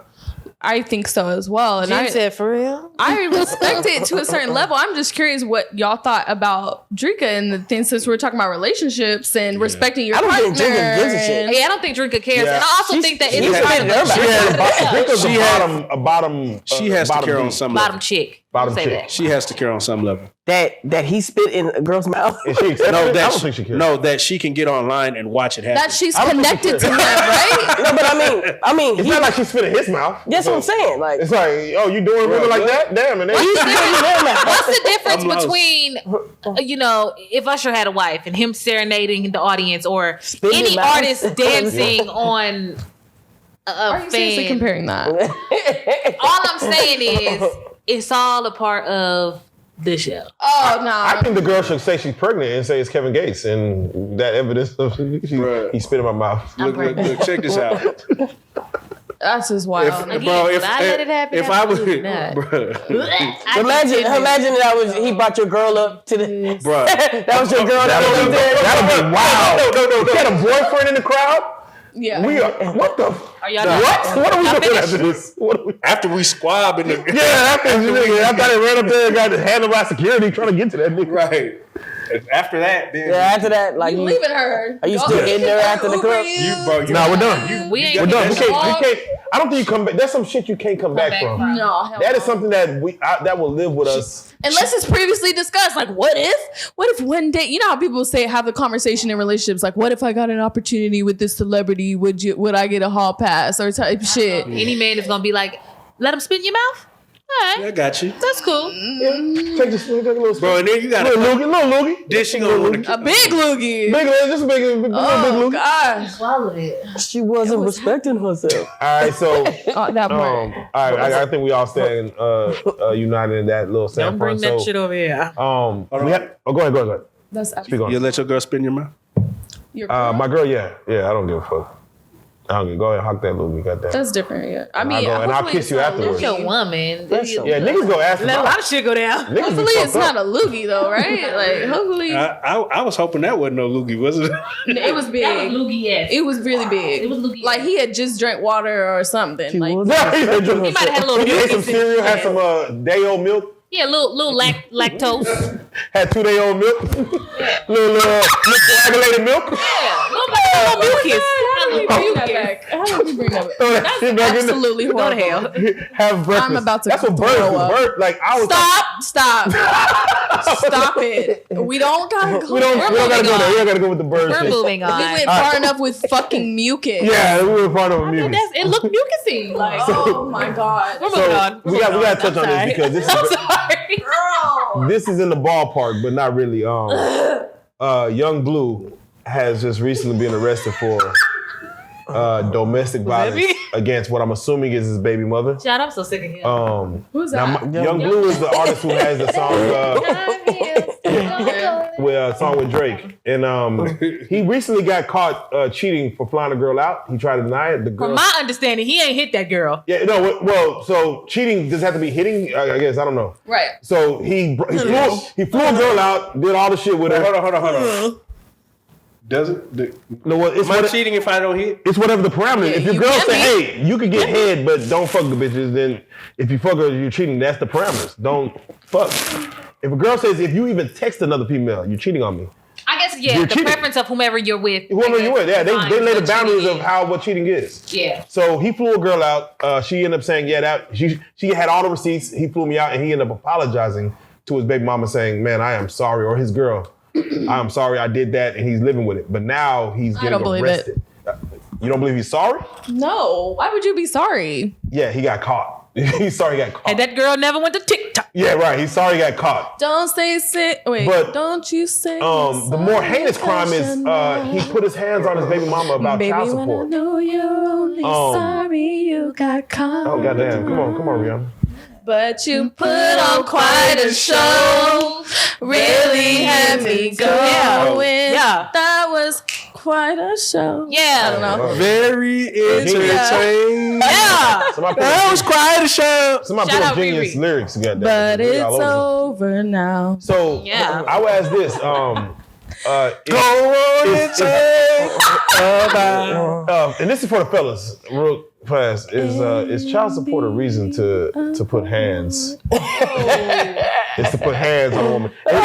[SPEAKER 4] I think so as well. And
[SPEAKER 1] Jen
[SPEAKER 4] I
[SPEAKER 1] said, for real?
[SPEAKER 4] I respect it to a certain level. I'm just curious what y'all thought about Drinka and the things, since we're talking about relationships and respecting your
[SPEAKER 5] I don't
[SPEAKER 4] partner.
[SPEAKER 5] think Drinka gives a shit.
[SPEAKER 1] Yeah, I don't think Drinka cares,
[SPEAKER 2] Yeah.
[SPEAKER 1] and I also think that it
[SPEAKER 5] she's
[SPEAKER 1] is part of
[SPEAKER 5] spitting her
[SPEAKER 1] the
[SPEAKER 5] back.
[SPEAKER 2] Drinka's
[SPEAKER 3] She has-
[SPEAKER 2] a bottom.
[SPEAKER 3] She has to
[SPEAKER 2] bottom
[SPEAKER 3] care on
[SPEAKER 2] beat.
[SPEAKER 3] some
[SPEAKER 1] bottom
[SPEAKER 3] level.
[SPEAKER 1] chick.
[SPEAKER 2] Bottom
[SPEAKER 1] Say
[SPEAKER 2] chick.
[SPEAKER 1] that.
[SPEAKER 3] She has to care on some level.
[SPEAKER 5] That he spit in a girl's mouth.
[SPEAKER 2] And she accepts
[SPEAKER 3] No,
[SPEAKER 2] it? I
[SPEAKER 3] that
[SPEAKER 2] don't think she cares.
[SPEAKER 3] no, that she can get online and watch it happen.
[SPEAKER 4] That she's
[SPEAKER 2] I don't think
[SPEAKER 4] connected
[SPEAKER 2] she
[SPEAKER 4] to him, right?
[SPEAKER 5] No, but I mean,
[SPEAKER 2] It's not like she spit in his mouth.
[SPEAKER 5] that's what I'm saying. Like,
[SPEAKER 2] It's like, oh, you doing women like that? Damn, and then
[SPEAKER 5] he's spitting in their mouth.
[SPEAKER 1] What's the difference
[SPEAKER 3] I'm lost.
[SPEAKER 1] between, if Usher had a wife and him serenading the audience, or
[SPEAKER 5] Spitting
[SPEAKER 1] any
[SPEAKER 5] in mouth.
[SPEAKER 1] artist dancing on a
[SPEAKER 4] Are you seriously
[SPEAKER 1] fan?
[SPEAKER 4] comparing that?
[SPEAKER 1] All I'm saying is, it's all a part of the show.
[SPEAKER 4] Oh no.
[SPEAKER 2] I think the girl should say she's pregnant and say it's Kevin Gates, and that evidence of
[SPEAKER 3] Bruh.
[SPEAKER 2] he spit in my mouth.
[SPEAKER 3] Look, check this out.
[SPEAKER 4] That's just wild.
[SPEAKER 1] Again, would I let it happen?
[SPEAKER 3] if I was,
[SPEAKER 1] Absolutely not.
[SPEAKER 3] bruh,
[SPEAKER 5] Imagine that he brought your girl up to the.
[SPEAKER 3] bruh.
[SPEAKER 5] That was your girl that was up there.
[SPEAKER 2] That'd be wild. No. She had a boyfriend in the crowd.
[SPEAKER 4] Yeah.
[SPEAKER 2] We are what the
[SPEAKER 1] Are y'all
[SPEAKER 2] what? What are we
[SPEAKER 1] Y'all
[SPEAKER 2] doing
[SPEAKER 1] finished?
[SPEAKER 2] after this? What are we?
[SPEAKER 3] After we squab in the
[SPEAKER 2] Yeah, after I thought it ran up there and got handled by security trying to get to that nigga.
[SPEAKER 3] right. After that, then
[SPEAKER 5] Yeah, after that, like
[SPEAKER 4] You leaving her?
[SPEAKER 5] Are you still in there after the club?
[SPEAKER 2] Nah, we're done.
[SPEAKER 1] We ain't
[SPEAKER 2] We're done. We
[SPEAKER 1] finished.
[SPEAKER 2] can't. I don't think you come back. That's some shit you can't come back from.
[SPEAKER 4] No, hell
[SPEAKER 2] That
[SPEAKER 4] no.
[SPEAKER 2] is something that that will live with us.
[SPEAKER 4] Unless it's previously discussed. Like, what if one day, you know how people say, have the conversation in relationships, like, what if I got an opportunity with this celebrity? Would I get a hall pass or type shit?
[SPEAKER 1] Any man is gonna be like, let him spit in your mouth? All right,
[SPEAKER 3] I got you,
[SPEAKER 1] that's cool.
[SPEAKER 2] Take this, take a little
[SPEAKER 3] bro. And then you got
[SPEAKER 2] little loogie.
[SPEAKER 3] Then she gonna want
[SPEAKER 4] A big loogie.
[SPEAKER 2] Big, just big
[SPEAKER 4] Oh,
[SPEAKER 2] big loogie.
[SPEAKER 4] gosh.
[SPEAKER 1] Swallowed it.
[SPEAKER 5] She wasn't respecting herself.
[SPEAKER 2] All right, so
[SPEAKER 4] Oh, that part.
[SPEAKER 2] all right, I think we all stand united in that little
[SPEAKER 1] Don't bring
[SPEAKER 2] standpoint.
[SPEAKER 1] that shit over here.
[SPEAKER 2] We have, go ahead.
[SPEAKER 4] That's
[SPEAKER 2] Speak on
[SPEAKER 3] You
[SPEAKER 2] it.
[SPEAKER 3] let your girl spin your mouth.
[SPEAKER 4] your
[SPEAKER 2] My girl, yeah, I don't give a fuck. I don't give. Go ahead, hawk that loogie, goddamn.
[SPEAKER 4] That's different, yeah. I mean,
[SPEAKER 2] go, and I'll
[SPEAKER 4] hopefully
[SPEAKER 2] kiss
[SPEAKER 4] it's
[SPEAKER 2] you
[SPEAKER 4] not
[SPEAKER 2] afterwards.
[SPEAKER 1] It's your woman.
[SPEAKER 2] Yeah, niggas go ask
[SPEAKER 1] Let a lot of shit go down.
[SPEAKER 2] Niggas
[SPEAKER 4] Hopefully it's not a loogie though, right? Like, hopefully
[SPEAKER 3] I was hoping that wasn't no loogie, was it?
[SPEAKER 4] it was big.
[SPEAKER 1] That was loogie, yes.
[SPEAKER 4] It was really big.
[SPEAKER 1] It was loogie.
[SPEAKER 4] Like he had just drank water or something. Like
[SPEAKER 2] He might
[SPEAKER 1] have had a little
[SPEAKER 2] He ate some
[SPEAKER 1] loogie.
[SPEAKER 2] cereal, had some day-old milk,
[SPEAKER 1] Yeah, little lactose.
[SPEAKER 2] had 2 day-old milk, little coagulated milk.
[SPEAKER 1] Yeah, little mucus.
[SPEAKER 4] How do we bring that back? How do we bring that back?
[SPEAKER 2] Throw that shit back in there.
[SPEAKER 4] Absolutely
[SPEAKER 1] Go to
[SPEAKER 4] horrible.
[SPEAKER 1] hell.
[SPEAKER 2] Have breakfast.
[SPEAKER 4] I'm about to
[SPEAKER 2] That's what birds
[SPEAKER 4] throw
[SPEAKER 2] do.
[SPEAKER 4] up.
[SPEAKER 2] Like I was.
[SPEAKER 4] Stop it. We don't gotta go.
[SPEAKER 2] We don't gotta go there. We don't gotta go with the bird
[SPEAKER 1] We're
[SPEAKER 2] shit.
[SPEAKER 1] moving
[SPEAKER 4] We
[SPEAKER 1] on.
[SPEAKER 4] went far enough with fucking mucus.
[SPEAKER 2] Yeah, we were part of a
[SPEAKER 1] I mean,
[SPEAKER 2] mucus.
[SPEAKER 1] it looked mucusy. Like,
[SPEAKER 4] Oh my god.
[SPEAKER 1] we're moving on.
[SPEAKER 2] We gotta touch on this because this is
[SPEAKER 1] Sorry.
[SPEAKER 2] this is in the ballpark, but not really. Young Blue has just recently been arrested for domestic violence
[SPEAKER 1] me?
[SPEAKER 2] against what I'm assuming is his baby mother.
[SPEAKER 1] John, I'm so sick of him.
[SPEAKER 4] Who's
[SPEAKER 2] Now,
[SPEAKER 4] that?
[SPEAKER 2] Young Blue is the artist who has the song with Drake, and he recently got caught cheating for flying a girl out. He tried to deny it. The girl,
[SPEAKER 1] From my understanding, he ain't hit that girl.
[SPEAKER 2] yeah, no, well, so cheating does have to be hitting. I guess I don't know.
[SPEAKER 4] Right.
[SPEAKER 2] So he flew a girl out, did all the shit with her.
[SPEAKER 3] Hold on. Does it?
[SPEAKER 2] No, well, it's
[SPEAKER 3] Am I
[SPEAKER 2] what,
[SPEAKER 3] cheating if I don't hit?
[SPEAKER 2] it's whatever the parameter. If your
[SPEAKER 4] you
[SPEAKER 2] girl
[SPEAKER 4] can
[SPEAKER 2] say, "Hey, you can get head, but don't fuck the bitches," then if you fuck her, you're cheating. That's the parameters. Don't fuck. If a girl says, "If you even text another female, you're cheating on me,"
[SPEAKER 1] I guess, yeah,
[SPEAKER 2] You're
[SPEAKER 1] the
[SPEAKER 2] cheating.
[SPEAKER 1] preference of whomever you're with.
[SPEAKER 2] whoever you with, yeah, they lay the
[SPEAKER 1] what
[SPEAKER 2] boundaries
[SPEAKER 1] cheating
[SPEAKER 2] of what cheating is.
[SPEAKER 1] is. Yeah.
[SPEAKER 2] So he flew a girl out. She ended up saying, "Yeah, that she had all the receipts." He flew me out, and he ended up apologizing to his baby mama, saying, "Man, I am sorry," or his girl, "I'm sorry, I did that," and he's living with it. But now he's getting
[SPEAKER 4] don't believe
[SPEAKER 2] arrested. You don't believe he's sorry?
[SPEAKER 4] No. Why would you be sorry?
[SPEAKER 2] Yeah, he got caught. He's sorry he got caught.
[SPEAKER 1] And that girl never went to TikTok.
[SPEAKER 2] Yeah, right. He's sorry he got caught.
[SPEAKER 4] Don't say sit. Wait.
[SPEAKER 2] But,
[SPEAKER 4] don't you say.
[SPEAKER 2] The more heinous crime is he put his hands on his baby mama about
[SPEAKER 4] Baby,
[SPEAKER 2] child
[SPEAKER 4] when I
[SPEAKER 2] support.
[SPEAKER 4] know you're only sorry you got caught.
[SPEAKER 2] Oh goddamn! Come on, Rihanna.
[SPEAKER 4] But you put on quite a show. Really had me going.
[SPEAKER 1] Yeah.
[SPEAKER 4] That was quite a show.
[SPEAKER 1] Yeah.
[SPEAKER 4] I don't know.
[SPEAKER 3] Very entertaining.
[SPEAKER 1] Yeah.
[SPEAKER 2] Somebody
[SPEAKER 3] That was quite a show.
[SPEAKER 2] Somebody
[SPEAKER 1] Shout
[SPEAKER 2] put
[SPEAKER 1] out
[SPEAKER 2] up genius
[SPEAKER 1] Riri.
[SPEAKER 2] lyrics. Goddamn.
[SPEAKER 4] But
[SPEAKER 2] They're
[SPEAKER 4] it's
[SPEAKER 2] all over.
[SPEAKER 4] over now.
[SPEAKER 2] So
[SPEAKER 1] Yeah.
[SPEAKER 2] I would ask this.
[SPEAKER 3] Go on and say about.
[SPEAKER 2] And this is for the fellas. Fast, is child support a reason to put hands? It's to put hands on a woman. Over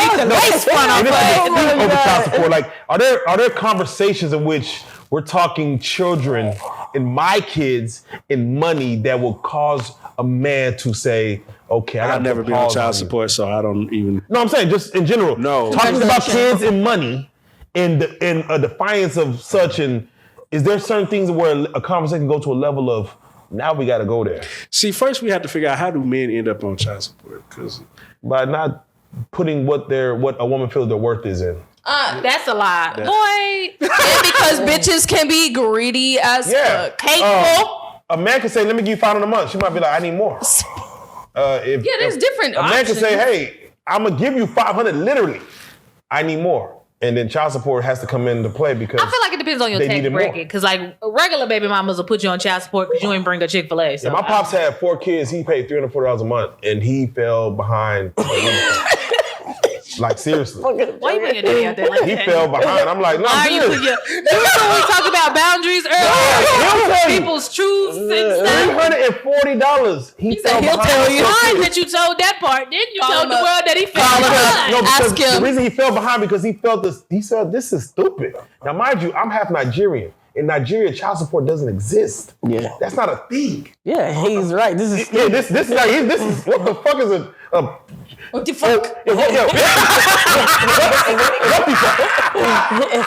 [SPEAKER 2] child support. Like, are there conversations in which we're talking children and my kids and money that will cause a man to say, okay,
[SPEAKER 3] I've never been on child support, so I don't even.
[SPEAKER 2] No, I'm saying just in general.
[SPEAKER 3] No.
[SPEAKER 2] Talking about kids and money and a defiance of such, and is there certain things where a conversation can go to a level of, now we got to go there?
[SPEAKER 3] See, first we have to figure out, how do men end up on child support? Because
[SPEAKER 2] by not putting what a woman feels their worth is in.
[SPEAKER 1] That's a lie. Boy.
[SPEAKER 4] And because bitches can be greedy as fuck.
[SPEAKER 1] Hateful.
[SPEAKER 2] A man can say, let me give you $500 a month. She might be like, I need more.
[SPEAKER 4] There's different
[SPEAKER 2] A man can
[SPEAKER 4] options.
[SPEAKER 2] say, hey, I'm going to give you $500, literally. I need more. And then child support has to come into play because
[SPEAKER 1] I feel like it depends on your tax bracket. Because like regular baby mamas will put you on child support because you ain't bring a Chick-fil-A. So
[SPEAKER 2] my pops had 4 kids. He paid $340 a month, and he fell behind. Like, seriously.
[SPEAKER 1] Why you put your daddy out there like
[SPEAKER 2] He
[SPEAKER 1] that?
[SPEAKER 2] fell behind. I'm like, no,
[SPEAKER 1] Why are you put your... Remember when we talked about boundaries earlier? People's truths and stuff.
[SPEAKER 2] $340. He fell
[SPEAKER 1] He'll
[SPEAKER 2] behind.
[SPEAKER 1] tell you. Fine that you told that part. Then you told the world that he fell behind.
[SPEAKER 2] No, because
[SPEAKER 4] Ask him.
[SPEAKER 2] the reason he fell behind because he felt this. He said, "This is stupid." Now, mind you, I'm half Nigerian. In Nigeria, child support doesn't exist.
[SPEAKER 5] Yeah.
[SPEAKER 2] That's not a thing.
[SPEAKER 5] Yeah, he's right. This is
[SPEAKER 2] This is like this is what the fuck is a
[SPEAKER 4] What the fuck?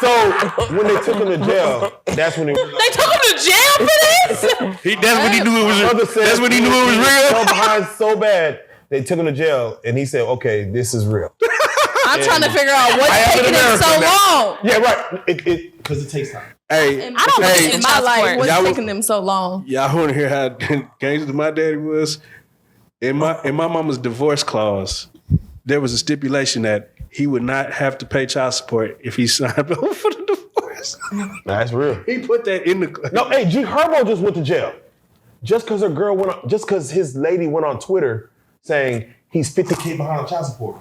[SPEAKER 2] So when they took him to jail, that's when
[SPEAKER 1] They took him to jail for this?
[SPEAKER 3] that's when he knew it was. That's when he knew it was
[SPEAKER 2] He
[SPEAKER 3] real.
[SPEAKER 2] fell behind so bad, they took him to jail, and he said, "Okay, this is real."
[SPEAKER 4] I'm trying to figure out what's taking him so long.
[SPEAKER 2] Yeah, right. Because it takes time.
[SPEAKER 3] Hey,
[SPEAKER 4] I don't
[SPEAKER 3] hey,
[SPEAKER 4] think in my life what's
[SPEAKER 3] y'all
[SPEAKER 4] taking them so long.
[SPEAKER 3] Y'all want to hear how gangster my daddy was? In my mama's divorce clause, there was a stipulation that he would not have to pay child support if he signed over for the divorce.
[SPEAKER 2] That's real.
[SPEAKER 3] He put that in the.
[SPEAKER 2] No, hey, G Herbo just went to jail. Just because his lady went on Twitter saying he's 50K behind on child support.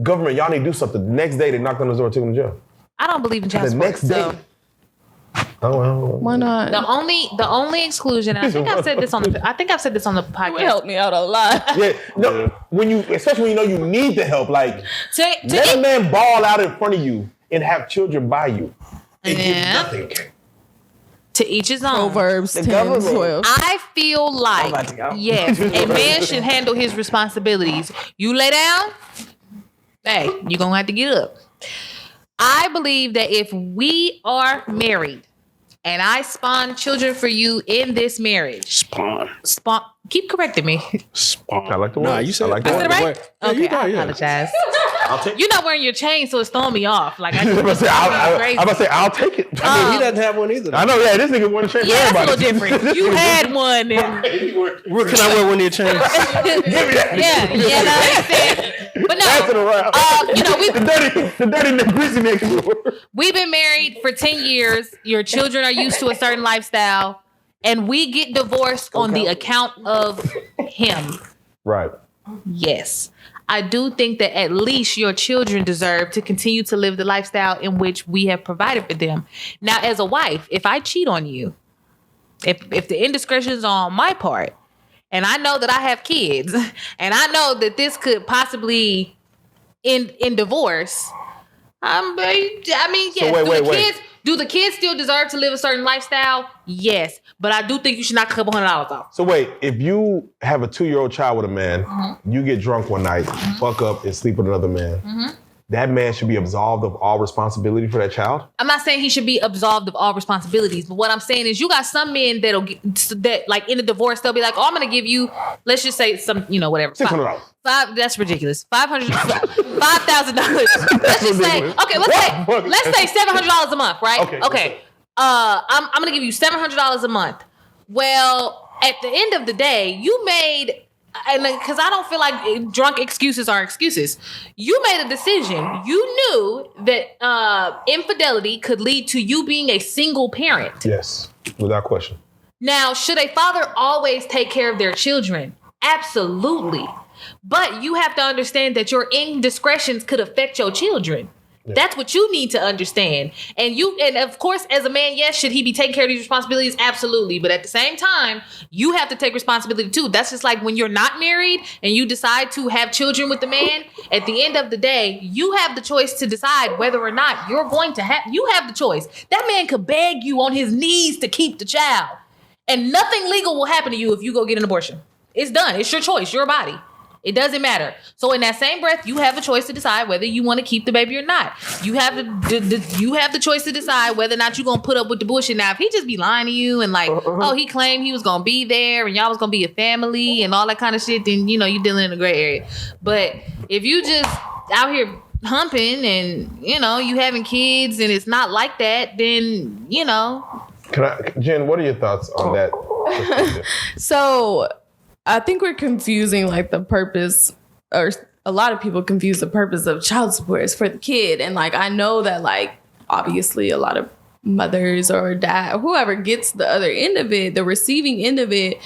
[SPEAKER 2] Government, y'all need to do something. The next day, they knocked on his door and took him to jail.
[SPEAKER 1] I don't believe in child
[SPEAKER 2] The
[SPEAKER 1] support.
[SPEAKER 2] next day.
[SPEAKER 4] Why not?
[SPEAKER 1] The only exclusion, and I think I've said this on the podcast.
[SPEAKER 4] It helped me out a lot.
[SPEAKER 2] Yeah, no, especially when you know you need the help, like let a
[SPEAKER 1] To,
[SPEAKER 2] man ball out in front of you and have children by you. And get
[SPEAKER 1] Yeah.
[SPEAKER 2] nothing.
[SPEAKER 1] to each his own.
[SPEAKER 4] Proverbs 10,
[SPEAKER 5] government.
[SPEAKER 4] 12.
[SPEAKER 1] I feel
[SPEAKER 5] about to
[SPEAKER 1] like,
[SPEAKER 5] go.
[SPEAKER 1] yes, a man should handle his responsibilities. You lay down, hey, you're going to have to get up. I believe that if we are married and I spawn children for you in this marriage, keep correcting me.
[SPEAKER 3] Spawn.
[SPEAKER 2] I like the
[SPEAKER 3] Nah,
[SPEAKER 2] word.
[SPEAKER 3] you said
[SPEAKER 2] I like
[SPEAKER 1] I
[SPEAKER 2] the
[SPEAKER 1] said
[SPEAKER 2] word.
[SPEAKER 1] it right?
[SPEAKER 3] Yeah,
[SPEAKER 1] Okay,
[SPEAKER 3] you know,
[SPEAKER 1] I
[SPEAKER 3] yeah.
[SPEAKER 1] apologize.
[SPEAKER 2] I'll take it.
[SPEAKER 1] You're not wearing your chain, so it's throwing me off. Like,
[SPEAKER 2] I'm about to say, I'll take it.
[SPEAKER 3] I mean, he doesn't have one either.
[SPEAKER 2] I know, yeah, this nigga want to change
[SPEAKER 1] yeah,
[SPEAKER 2] everybody.
[SPEAKER 1] that's a little different. You had one. And,
[SPEAKER 3] Where can I wear one of your chains?
[SPEAKER 1] yeah, you know what I'm saying? But
[SPEAKER 2] Pass it
[SPEAKER 1] no,
[SPEAKER 2] around.
[SPEAKER 1] you know,
[SPEAKER 2] the dirty, greasy nigga.
[SPEAKER 1] we've been married for 10 years. Your children are used to a certain lifestyle. And we get divorced on the account of him.
[SPEAKER 2] Right.
[SPEAKER 1] Yes. I do think that at least your children deserve to continue to live the lifestyle in which we have provided for them. Now, as a wife, if I cheat on you, if the indiscretions are on my part, and I know that I have kids, and I know that this could possibly end in divorce, I mean, yes. Do the kids still deserve to live a certain lifestyle? Yes. But I do think you should knock a couple $100 off.
[SPEAKER 2] So wait, if you have a 2-year-old child with a man, you get drunk one night, fuck up and sleep with another man, that man should be absolved of all responsibility for that child?
[SPEAKER 1] I'm not saying he should be absolved of all responsibilities, but what I'm saying is you got some men that like in a divorce, they'll be like, oh, I'm going to give you, let's just say some, whatever.
[SPEAKER 2] $600.
[SPEAKER 1] That's ridiculous. $5,000. Let's just say, okay, let's say $700 a month, right? Okay. I'm going to give you $700 a month. Well, at the end of the day, you made, and because I don't feel like drunk excuses are excuses. You made a decision. You knew that infidelity could lead to you being a single parent.
[SPEAKER 2] Yes, without question.
[SPEAKER 1] Now, should a father always take care of their children? Absolutely. But you have to understand that your indiscretions could affect your children. That's what you need to understand. And of course, as a man, yes, should he be taking care of these responsibilities? Absolutely. But at the same time, you have to take responsibility too. That's just like when you're not married and you decide to have children with the man. At the end of the day, you have the choice to decide whether or not you're going to have. You have the choice. That man could beg you on his knees to keep the child, and nothing legal will happen to you if you go get an abortion. It's done. It's your choice. Your body. It doesn't matter. So in that same breath, you have a choice to decide whether you want to keep the baby or not. You have the choice to decide whether or not you're gonna put up with the bullshit. Now, if he just be lying to you and like, oh, he claimed he was gonna be there and y'all was gonna be a family and all that kind of shit, then you dealing in a gray area. But if you just out here humping and you having kids and it's not like that, then
[SPEAKER 2] Jen, what are your thoughts on that?
[SPEAKER 4] So I think we're confusing like the purpose, or a lot of people confuse the purpose of child support is for the kid. And like, I know that like, obviously a lot of mothers or dad, whoever gets the other end of it, the receiving end of it,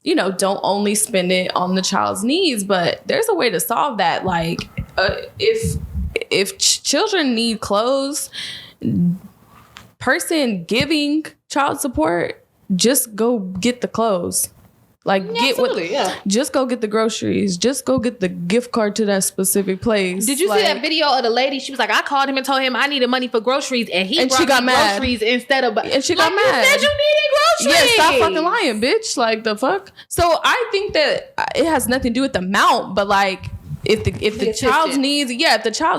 [SPEAKER 4] don't only spend it on the child's needs, but there's a way to solve that. Like if children need clothes, person giving child support, just go get the clothes. Like just go get the groceries. Just go get the gift card to that specific place.
[SPEAKER 1] Did you see that video of the lady? She was like, I called him and told him I needed money for groceries, and she got mad. Groceries instead of.
[SPEAKER 4] And she got mad.
[SPEAKER 1] You said you needed groceries.
[SPEAKER 4] Yeah, stop fucking lying, bitch. Like the fuck. So I think that it has nothing to do with the amount, but like if the child's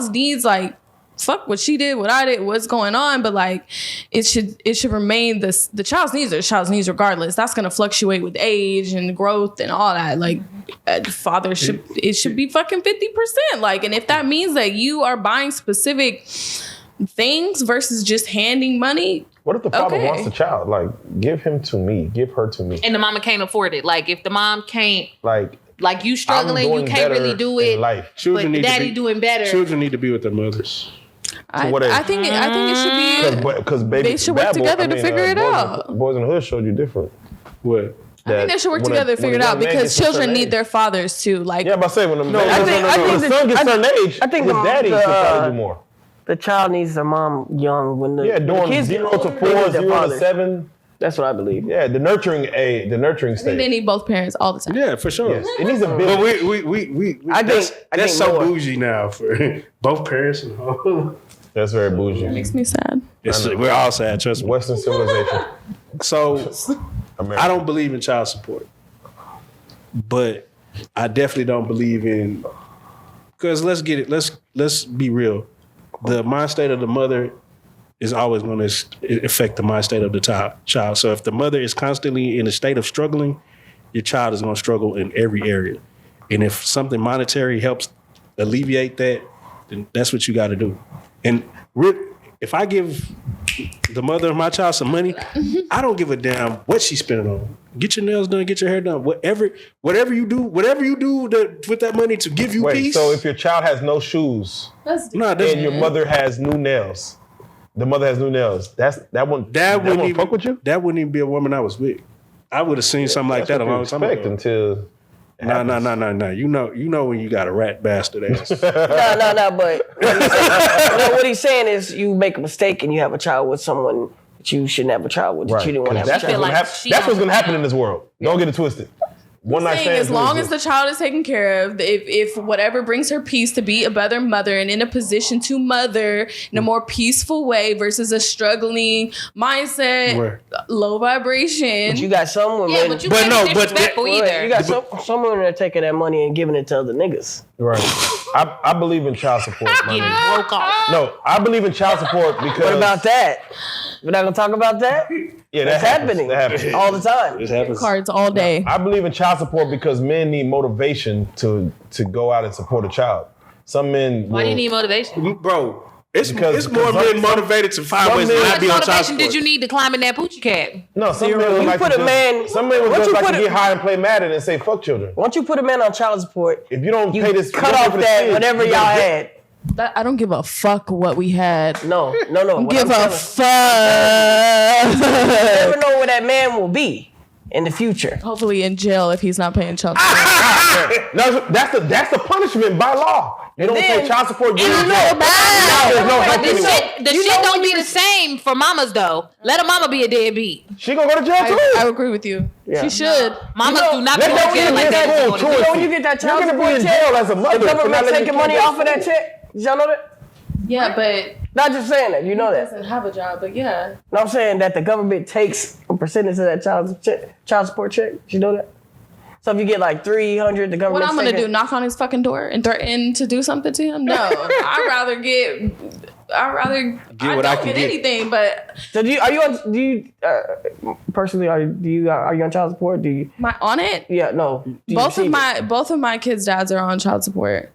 [SPEAKER 4] needs, like, fuck what she did, what I did, what's going on, but like it should remain the child's needs are child's needs regardless. That's gonna fluctuate with age and growth and all that. Like father should be fucking 50%. Like, and if that means that you are buying specific things versus just handing money.
[SPEAKER 2] What if the father wants the child? Like, give him to me, give her to me.
[SPEAKER 1] And the mama can't afford it. Like if the mom can't like you struggling, you can't really do it.
[SPEAKER 2] Life.
[SPEAKER 1] But daddy doing better.
[SPEAKER 3] Children need to be with their mothers.
[SPEAKER 4] I think it should be
[SPEAKER 2] because baby,
[SPEAKER 4] they should work together to figure it out.
[SPEAKER 2] Boys in the Hood showed you different.
[SPEAKER 3] What?
[SPEAKER 4] I think they should work together to figure it out because children need their fathers too. Like,
[SPEAKER 2] yeah, but I say when the son gets certain age, I think his daddy should probably do more.
[SPEAKER 5] The child needs their mom young. When the
[SPEAKER 2] kids 0 to 4, 0 to 7.
[SPEAKER 5] That's what I believe.
[SPEAKER 2] Yeah, the nurturing stage.
[SPEAKER 4] They need both parents all the time.
[SPEAKER 3] Yeah, for sure.
[SPEAKER 2] Yes. It needs a bit.
[SPEAKER 3] But that's so bougie now for both parents and home.
[SPEAKER 2] That's very bougie.
[SPEAKER 4] It makes me sad.
[SPEAKER 3] We're all sad, trust me.
[SPEAKER 2] Western civilization.
[SPEAKER 3] So, I don't believe in child support. But I definitely don't believe in... Because let's get it. Let's be real. The mind state of the mother is always going to affect the mind state of the child. So if the mother is constantly in a state of struggling, your child is going to struggle in every area. And if something monetary helps alleviate that, then that's what you got to do. And if I give the mother of my child some money, I don't give a damn what she's spending on. Get your nails done, get your hair done, whatever you do with that money to give you peace.
[SPEAKER 2] So if your child has no shoes and your mother has new nails, the mother has new nails, that won't fuck with you?
[SPEAKER 3] That wouldn't even be a woman I was with. I would have seen something like that a long time ago.
[SPEAKER 2] Until
[SPEAKER 3] No. You know when you got a rat bastard ass.
[SPEAKER 5] No. But what he's saying is you make a mistake and you have a child with someone that you shouldn't have a child with. That you didn't want to have a child with.
[SPEAKER 2] That's what's going to happen in this world. Don't get it twisted. One night stand.
[SPEAKER 4] As long as the child is taken care of, if whatever brings her peace to be a better mother and in a position to mother in a more peaceful way versus a struggling mindset, low vibration.
[SPEAKER 5] But you got some women.
[SPEAKER 1] Yeah, but you can't be disrespectful either.
[SPEAKER 5] You got some women that are taking that money and giving it to other niggas.
[SPEAKER 2] Right. I believe in child support.
[SPEAKER 1] Getting broke off.
[SPEAKER 2] No, I believe in child support because.
[SPEAKER 5] What about that? We're not gonna talk about that?
[SPEAKER 2] Yeah,
[SPEAKER 5] that's happening. That happens all the time.
[SPEAKER 3] It happens.
[SPEAKER 4] Cards all day.
[SPEAKER 2] I believe in child support because men need motivation to go out and support a child. Some men.
[SPEAKER 1] Why do you need motivation,
[SPEAKER 3] bro? It's more men motivated to find ways to not be on child support. What motivation
[SPEAKER 1] did you need to climb in that poochie cap?
[SPEAKER 2] No, some men would like to get high and play Madden and say fuck children.
[SPEAKER 5] Once you put a man on child support,
[SPEAKER 2] if you don't pay this,
[SPEAKER 5] cut off that whatever y'all had.
[SPEAKER 4] I don't give a fuck what we had.
[SPEAKER 5] No.
[SPEAKER 4] Give a fuck.
[SPEAKER 5] You never know where that man will be. in the future.
[SPEAKER 4] Hopefully in jail if he's not paying child support.
[SPEAKER 2] No, that's the punishment by law. You don't pay child support.
[SPEAKER 1] There's no help anyway. The shit don't be the same for mamas though. Let a mama be a deadbeat.
[SPEAKER 2] She gonna go to jail too.
[SPEAKER 4] I agree with you. Yeah. She should.
[SPEAKER 1] Mamas do not go to jail like that.
[SPEAKER 5] When you get that child support check,
[SPEAKER 2] jail as a mother,
[SPEAKER 5] the government taking money off of that check. Did y'all know that?
[SPEAKER 4] Yeah, but
[SPEAKER 5] not just saying that. You know that.
[SPEAKER 4] Doesn't have a job, but yeah.
[SPEAKER 5] No, I'm saying that the government takes a percentage of that child support check. You know that. So if you get like $300, the government.
[SPEAKER 4] What I'm gonna do? Knock on his fucking door and threaten to do something to him? No, I'd rather get what I can get anything. But
[SPEAKER 5] so are you personally are you on child support? Do you
[SPEAKER 4] on it?
[SPEAKER 5] Yeah, no.
[SPEAKER 4] Both of my kids' dads are on child support.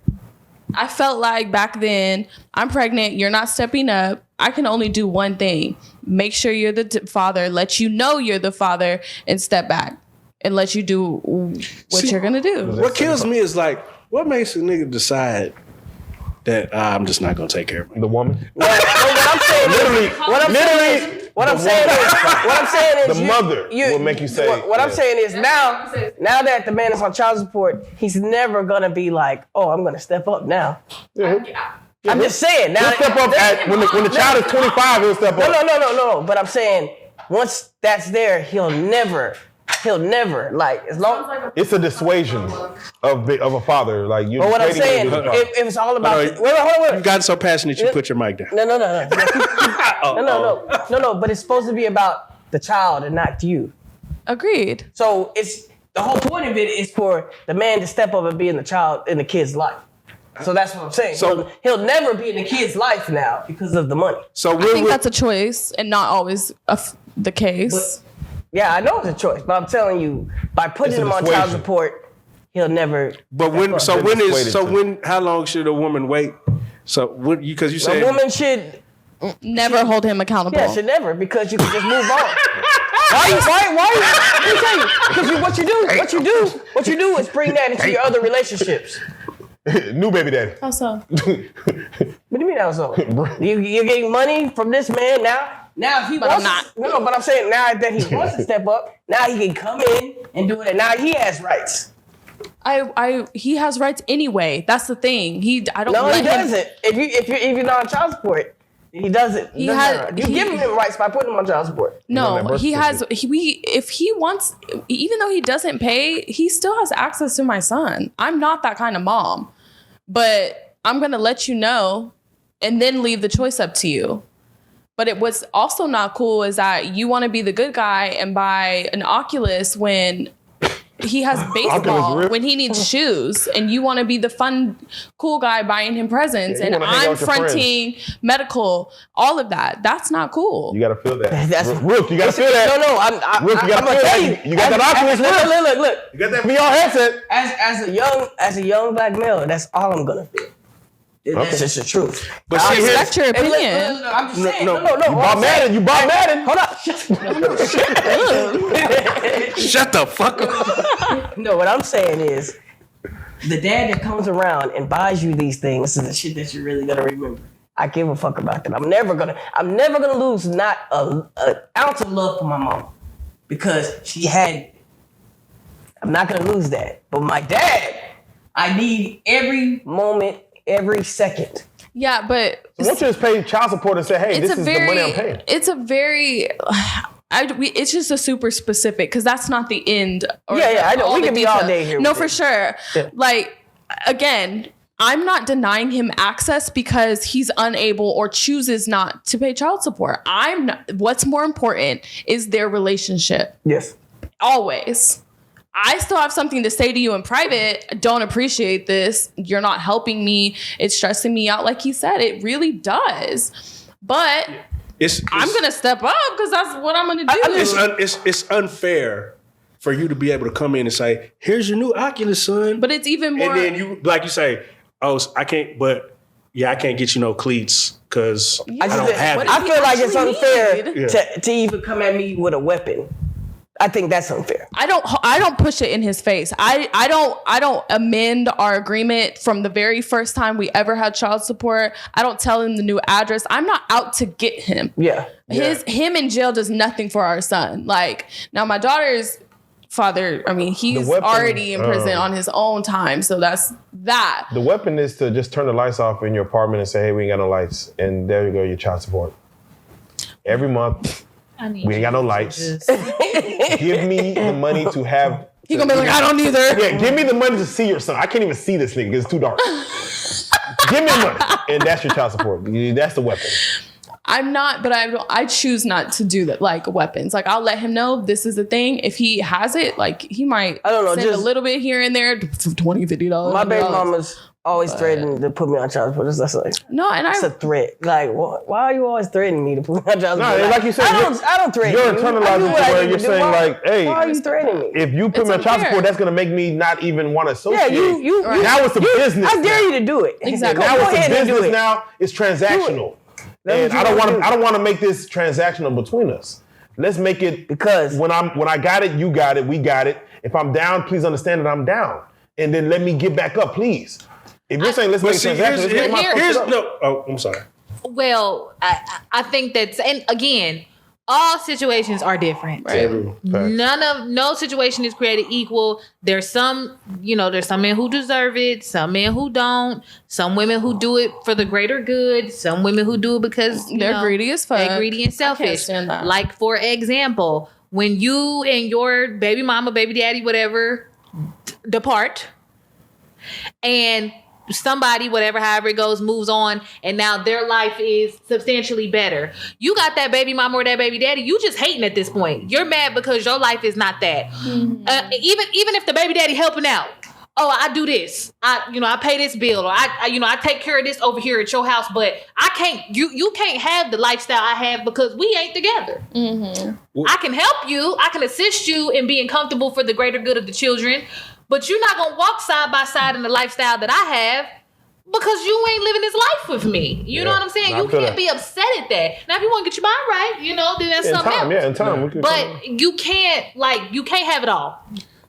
[SPEAKER 4] I felt like back then, I'm pregnant, you're not stepping up. I can only do one thing: make sure you're the father, let you know you're the father, and step back. And let you do what you're gonna do.
[SPEAKER 3] What kills me is like, what makes a nigga decide that I'm just not gonna take care of
[SPEAKER 2] the woman?
[SPEAKER 5] What I'm saying is
[SPEAKER 2] the mother will make you say.
[SPEAKER 5] What I'm saying is now that the man is on child support, he's never gonna be like, oh, I'm gonna step up now. I'm just saying now.
[SPEAKER 2] He'll step up when the child is 25. He'll step up.
[SPEAKER 5] No. But I'm saying once that's there, he'll never like as long.
[SPEAKER 2] It's a dissuasion of a father. Like you.
[SPEAKER 5] But what I'm saying, if it's all about. Wait.
[SPEAKER 3] You got so passionate, you put your mic down.
[SPEAKER 5] No. No. But it's supposed to be about the child and not you.
[SPEAKER 4] Agreed.
[SPEAKER 5] So it's the whole point of it is for the man to step up and be in the kid's life. So that's what I'm saying. So he'll never be in the kid's life now because of the money.
[SPEAKER 3] So
[SPEAKER 4] I think that's a choice and not always the case.
[SPEAKER 5] Yeah, I know it's a choice, but I'm telling you, by putting him on child support, he'll never.
[SPEAKER 3] But how long should a woman wait? So because you say
[SPEAKER 5] a woman should
[SPEAKER 4] never hold him accountable.
[SPEAKER 5] Yeah, should never, because you can just move on. Why? Let me tell you, because what you do is bring that into your other relationships.
[SPEAKER 2] New baby daddy.
[SPEAKER 4] How so?
[SPEAKER 5] What do you mean how so? You're getting money from this man now. Now if he wants, but I'm saying now that he wants to step up, now he can come in and do it, and now he has rights.
[SPEAKER 4] He has rights anyway. That's the thing. He
[SPEAKER 5] doesn't. If you're not on child support, he doesn't. You give him rights by putting him on child support.
[SPEAKER 4] No, he has. If he wants, even though he doesn't pay, he still has access to my son. I'm not that kind of mom, but I'm gonna let you know, and then leave the choice up to you. But it was also not cool is that you want to be the good guy and buy an Oculus when he has baseball, when he needs shoes, and you want to be the fun, cool guy buying him presents, and I'm fronting medical, all of that. That's not cool.
[SPEAKER 2] You got to feel that. Rook, you got to feel that.
[SPEAKER 5] No,
[SPEAKER 2] Rook, you got to feel that. You got that Oculus.
[SPEAKER 5] Look.
[SPEAKER 2] You got that VR headset.
[SPEAKER 5] As a young black male, that's all I'm going to feel. That's just the truth.
[SPEAKER 4] But I respect your opinion.
[SPEAKER 5] Look, I'm just saying. No.
[SPEAKER 2] You bought Madden.
[SPEAKER 5] Hold up.
[SPEAKER 3] Shut the fuck up.
[SPEAKER 5] No, what I'm saying is, the dad that comes around and buys you these things is the shit that you're really gonna remember. I give a fuck about that. I'm never gonna lose not an ounce of love for my mom because she had. I'm not gonna lose that. But my dad, I need every moment. Every second.
[SPEAKER 4] Yeah, but
[SPEAKER 2] so once you just pay child support and say, "Hey, this is the money I'm paying."
[SPEAKER 4] It's just a super specific because that's not the end.
[SPEAKER 5] I know. We can be all day here.
[SPEAKER 4] No, for sure. Yeah. Like again, I'm not denying him access because he's unable or chooses not to pay child support. What's more important is their relationship.
[SPEAKER 5] Yes.
[SPEAKER 4] Always. I still have something to say to you in private. Don't appreciate this. You're not helping me. It's stressing me out. Like he said, it really does. But I'm going to step up because that's what I'm going to do.
[SPEAKER 3] It's unfair for you to be able to come in and say, here's your new Oculus, son.
[SPEAKER 4] But it's even more.
[SPEAKER 3] And then you, like you say, I can't get you no cleats because I don't have it.
[SPEAKER 5] I feel like it's unfair to even come at me with a weapon. I think that's unfair.
[SPEAKER 4] I don't push it in his face. I don't amend our agreement from the very first time we ever had child support. I don't tell him the new address. I'm not out to get him.
[SPEAKER 5] Yeah.
[SPEAKER 4] Him in jail does nothing for our son. Like now my daughter's father, I mean, he's
[SPEAKER 2] weapon,
[SPEAKER 4] already in prison on his own time. So that's that.
[SPEAKER 2] The weapon is to just turn the lights off in your apartment and say, hey, we ain't got no lights. And there you go, your child support. Every month, we ain't got no lights. Give me the money to have.
[SPEAKER 4] He gonna be like, I don't either.
[SPEAKER 2] Yeah, give me the money to see your son. I can't even see this nigga because it's too dark. Give me the money. And that's your child support. That's the weapon.
[SPEAKER 4] I'm not, but I choose not to do that, like weapons. Like, I'll let him know this is a thing. If he has it, like, he might send a little bit here and there, $20, $50.
[SPEAKER 5] My baby mama's always threatening to put me on child support. That's like, it's a threat. Like, why are you always threatening me to put me on child support?
[SPEAKER 2] No, like you said,
[SPEAKER 5] I don't threaten you.
[SPEAKER 2] You're internalizing it where you're saying like, hey,
[SPEAKER 5] why are you threatening me?
[SPEAKER 2] If you put me on child support, that's gonna make me not even want to associate.
[SPEAKER 5] Yeah,
[SPEAKER 2] now it's a business.
[SPEAKER 5] I dare you to do it.
[SPEAKER 4] Exactly.
[SPEAKER 2] Now it's a business. Now it's transactional. And I don't want to make this transactional between us. Let's make it
[SPEAKER 5] because
[SPEAKER 2] when I got it, you got it, we got it. If I'm down, please understand that I'm down, and then let me get back up, please. If you're saying let's make it transactional, I'm sorry.
[SPEAKER 1] Well, I think that's, and again, all situations are different.
[SPEAKER 4] Right.
[SPEAKER 1] No situation is created equal. There's some men who deserve it, some men who don't, some women who do it for the greater good, some women who do it because
[SPEAKER 4] they're greedy as fuck.
[SPEAKER 1] They're greedy and selfish. Like, for example, when you and your baby mama, baby daddy, whatever, depart, and somebody, whatever, however it goes, moves on, and now their life is substantially better. You got that baby mama or that baby daddy, you just hating at this point. You're mad because your life is not that. Mm-hmm. Even if the baby daddy helping out, I do this, I pay this bill, or I take care of this over here at your house, but I can't. You can't have the lifestyle I have because we ain't together. Mm-hmm. I can help you, I can assist you in being comfortable for the greater good of the children. But you're not going to walk side by side in the lifestyle that I have because you ain't living this life with me. You know what I'm saying? You can't be upset at that. Now, if you want to get your mind right, then that's something else.
[SPEAKER 2] Yeah, in time.
[SPEAKER 1] But you can't have it all.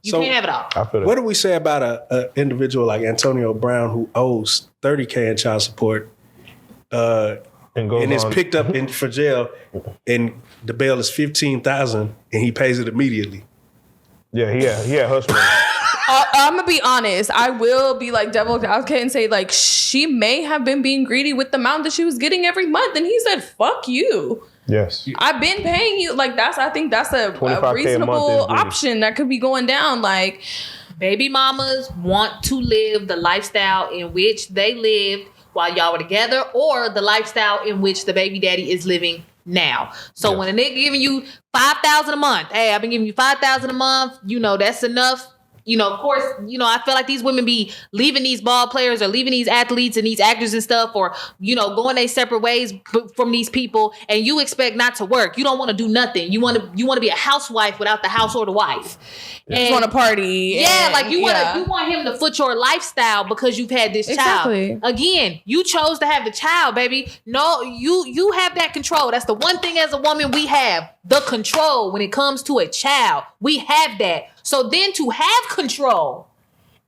[SPEAKER 1] You can't have it all.
[SPEAKER 2] I feel that.
[SPEAKER 3] What do we say about an individual like Antonio Brown who owes $30,000 in child support and is picked up for jail, and the bail is $15,000 and he pays it immediately?
[SPEAKER 2] Yeah, he had hush money.
[SPEAKER 4] I'm gonna be honest. I will be like devil advocate and say, like, she may have been being greedy with the amount that she was getting every month, and he said, "Fuck you."
[SPEAKER 2] Yes,
[SPEAKER 4] I've been paying you. Like, I think that's a reasonable option that could be going down. Like,
[SPEAKER 1] baby mamas want to live the lifestyle in which they lived while y'all were together, or the lifestyle in which the baby daddy is living now. So when a nigga giving you $5,000 a month, hey, I've been giving you $5,000 a month. That's enough. Of course, I feel like these women be leaving these ball players or leaving these athletes and these actors and stuff, or, going their separate ways from these people, and you expect not to work. You don't want to do nothing. You want to be a housewife without the house or the wife.
[SPEAKER 4] You just want to party.
[SPEAKER 1] Yeah, like you want him to foot your lifestyle because you've had this child. Again, you chose to have the child, baby. No, you have that control. That's the one thing as a woman we have, the control when it comes to a child. We have that. So then to have control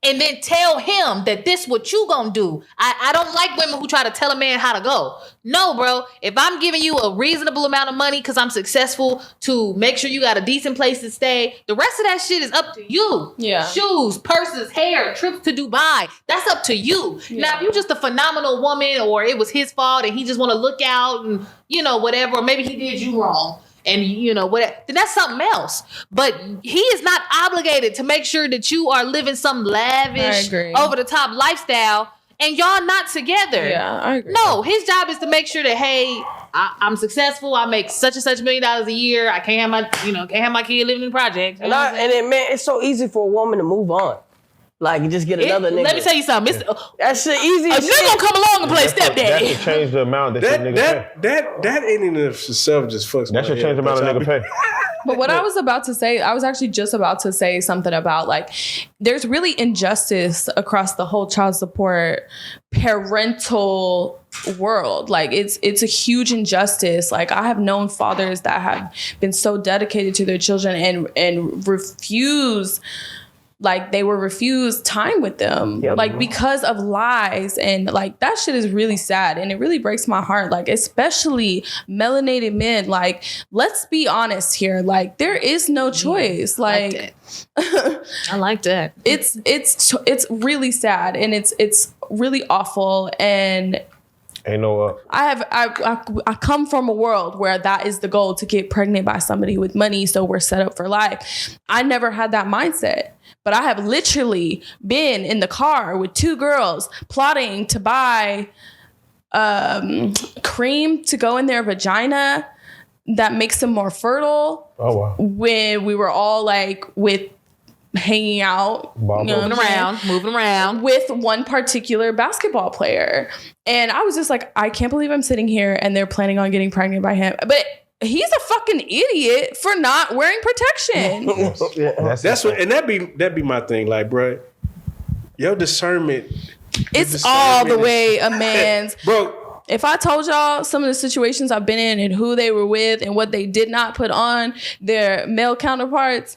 [SPEAKER 1] and then tell him that this what you gonna do. I don't like women who try to tell a man how to go. No, bro. If I'm giving you a reasonable amount of money because I'm successful to make sure you got a decent place to stay, the rest of that shit is up to you. Yeah. Shoes, purses, hair, trips to Dubai. That's up to you. Yeah. Now, if you're just a phenomenal woman, or it was his fault and he just want to look out and, whatever, or maybe he did you wrong, and whatever, then that's something else. But he is not obligated to make sure that you are living some lavish, over the top lifestyle, and y'all not together.
[SPEAKER 4] Yeah, I agree.
[SPEAKER 1] No, his job is to make sure that, hey, I'm successful. I make such and such $1 million a year. I can't have my kid living in the project.
[SPEAKER 5] It's so easy for a woman to move on. Like, you just get another nigga.
[SPEAKER 1] Let me tell you something.
[SPEAKER 5] That's the easiest shit.
[SPEAKER 1] A nigga gonna come along and play stepdaddy.
[SPEAKER 2] That should change the amount that nigga pay.
[SPEAKER 3] That in and of itself just fucks.
[SPEAKER 2] That should change the amount of nigga pay.
[SPEAKER 4] But what I was about to say, I was actually just about to say something about, like, there's really injustice across the whole child support parental world. Like, it's a huge injustice. Like, I have known fathers that have been so dedicated to their children and refuse, like they were refused time with them, like because of lies. And like that shit is really sad, and it really breaks my heart. Like especially melanated men. Like let's be honest here. Like there is no choice. Like
[SPEAKER 1] I like that.
[SPEAKER 4] It's really sad, and it's really awful. And
[SPEAKER 2] ain't no
[SPEAKER 4] I come from a world where that is the goal, to get pregnant by somebody with money, so we're set up for life. I never had that mindset, but I have literally been in the car with 2 girls plotting to buy cream to go in their vagina that makes them more fertile.
[SPEAKER 2] Oh wow.
[SPEAKER 4] When we were all like hanging out,
[SPEAKER 1] moving around
[SPEAKER 4] with one particular basketball player. And I was just like, I can't believe I'm sitting here and they're planning on getting pregnant by him. But he's a fucking idiot for not wearing protection.
[SPEAKER 3] That's what, and that'd be my thing. Like, bro, your discernment.
[SPEAKER 4] It's all the way a man's.
[SPEAKER 3] Bro,
[SPEAKER 4] if I told y'all some of the situations I've been in and who they were with and what they did not put on their male counterparts,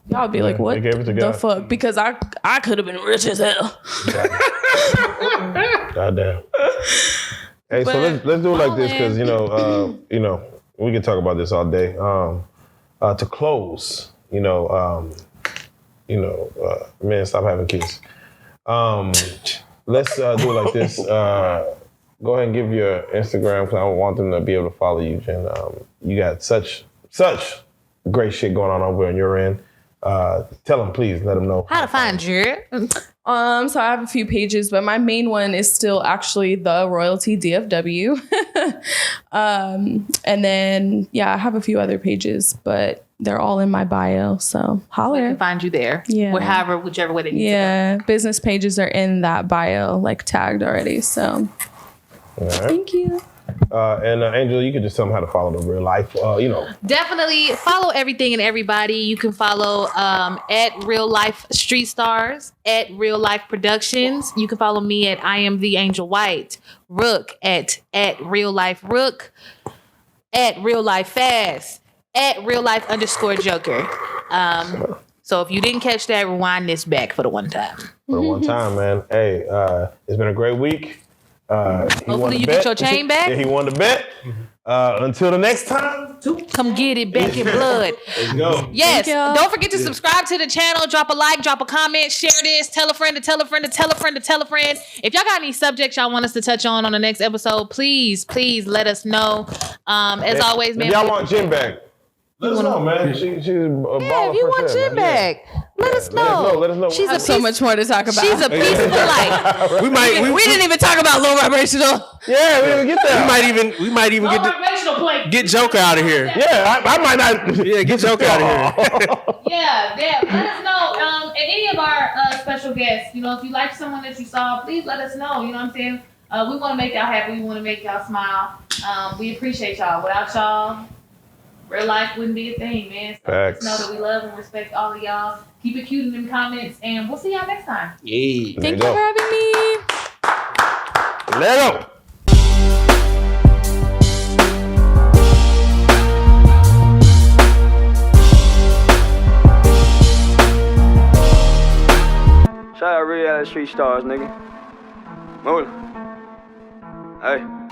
[SPEAKER 4] y'all would be like, what the fuck? Because I could have been rich as hell.
[SPEAKER 2] Goddamn. Hey, so let's do it like this, because we can talk about this all day. To close, men, stop having kids. Let's do it like this. Go ahead and give your Instagram, because I want them to be able to follow you, Jen. You got such great shit going on over on your end. Tell them, please, let them know
[SPEAKER 1] how to find you.
[SPEAKER 4] So I have a few pages, but my main one is still actually the Royalty DFW. And then, I have a few other pages, but they're all in my bio. So holler.
[SPEAKER 1] They can find you there.
[SPEAKER 4] Yeah.
[SPEAKER 1] Whichever way they need to go.
[SPEAKER 4] Yeah. Business pages are in that bio, like tagged already. So thank you.
[SPEAKER 2] And Angela, you can just tell them how to follow the Reallyfe.
[SPEAKER 1] Definitely follow everything and everybody. You can follow at Reallyfe Street Stars, at Reallyfe Productions. You can follow me at I Am the Angel White, Rook at Reallyfe Rook, at Reallyfe Fast, at Reallyfe_Joker. So if you didn't catch that, rewind this back for the one time.
[SPEAKER 2] For the one time, man. Hey, it's been a great week.
[SPEAKER 1] Hopefully you get your chain back.
[SPEAKER 2] Yeah, he won the bet. Until the next time,
[SPEAKER 1] come get it back in blood.
[SPEAKER 2] Let's go.
[SPEAKER 1] Yes. Don't forget to subscribe to the channel. Drop a like, drop a comment, share this, tell a friend to tell a friend to tell a friend to tell a friend. If y'all got any subjects y'all want us to touch on the next episode, please let us know. As always, man.
[SPEAKER 2] If y'all want Jen back, let us know, man. She's a baller.
[SPEAKER 1] If you want Jen back, let us know.
[SPEAKER 2] Let us know.
[SPEAKER 4] She's so much more to talk about.
[SPEAKER 1] She's a piece of life.
[SPEAKER 3] we
[SPEAKER 4] didn't even talk about low vibrational.
[SPEAKER 2] Yeah, we didn't get that.
[SPEAKER 3] We might even get Joker out of here.
[SPEAKER 2] Yeah, I might not.
[SPEAKER 3] Yeah, get Joker out of here.
[SPEAKER 1] Yeah. Let us know. And any of our special guests, if you like someone that you saw, please let us know. You know what I'm saying? We want to make y'all happy. We want to make y'all smile. We appreciate y'all. Without y'all, Reallyfe wouldn't be a thing, man. So just know that we love and respect all of y'all. Keep it cute in them comments, and we'll see y'all next time.
[SPEAKER 3] Yeah.
[SPEAKER 4] Thank you for having me.
[SPEAKER 2] Let go.
[SPEAKER 6] Shout out Reallyfe Street Stars, nigga. Move it. Hey.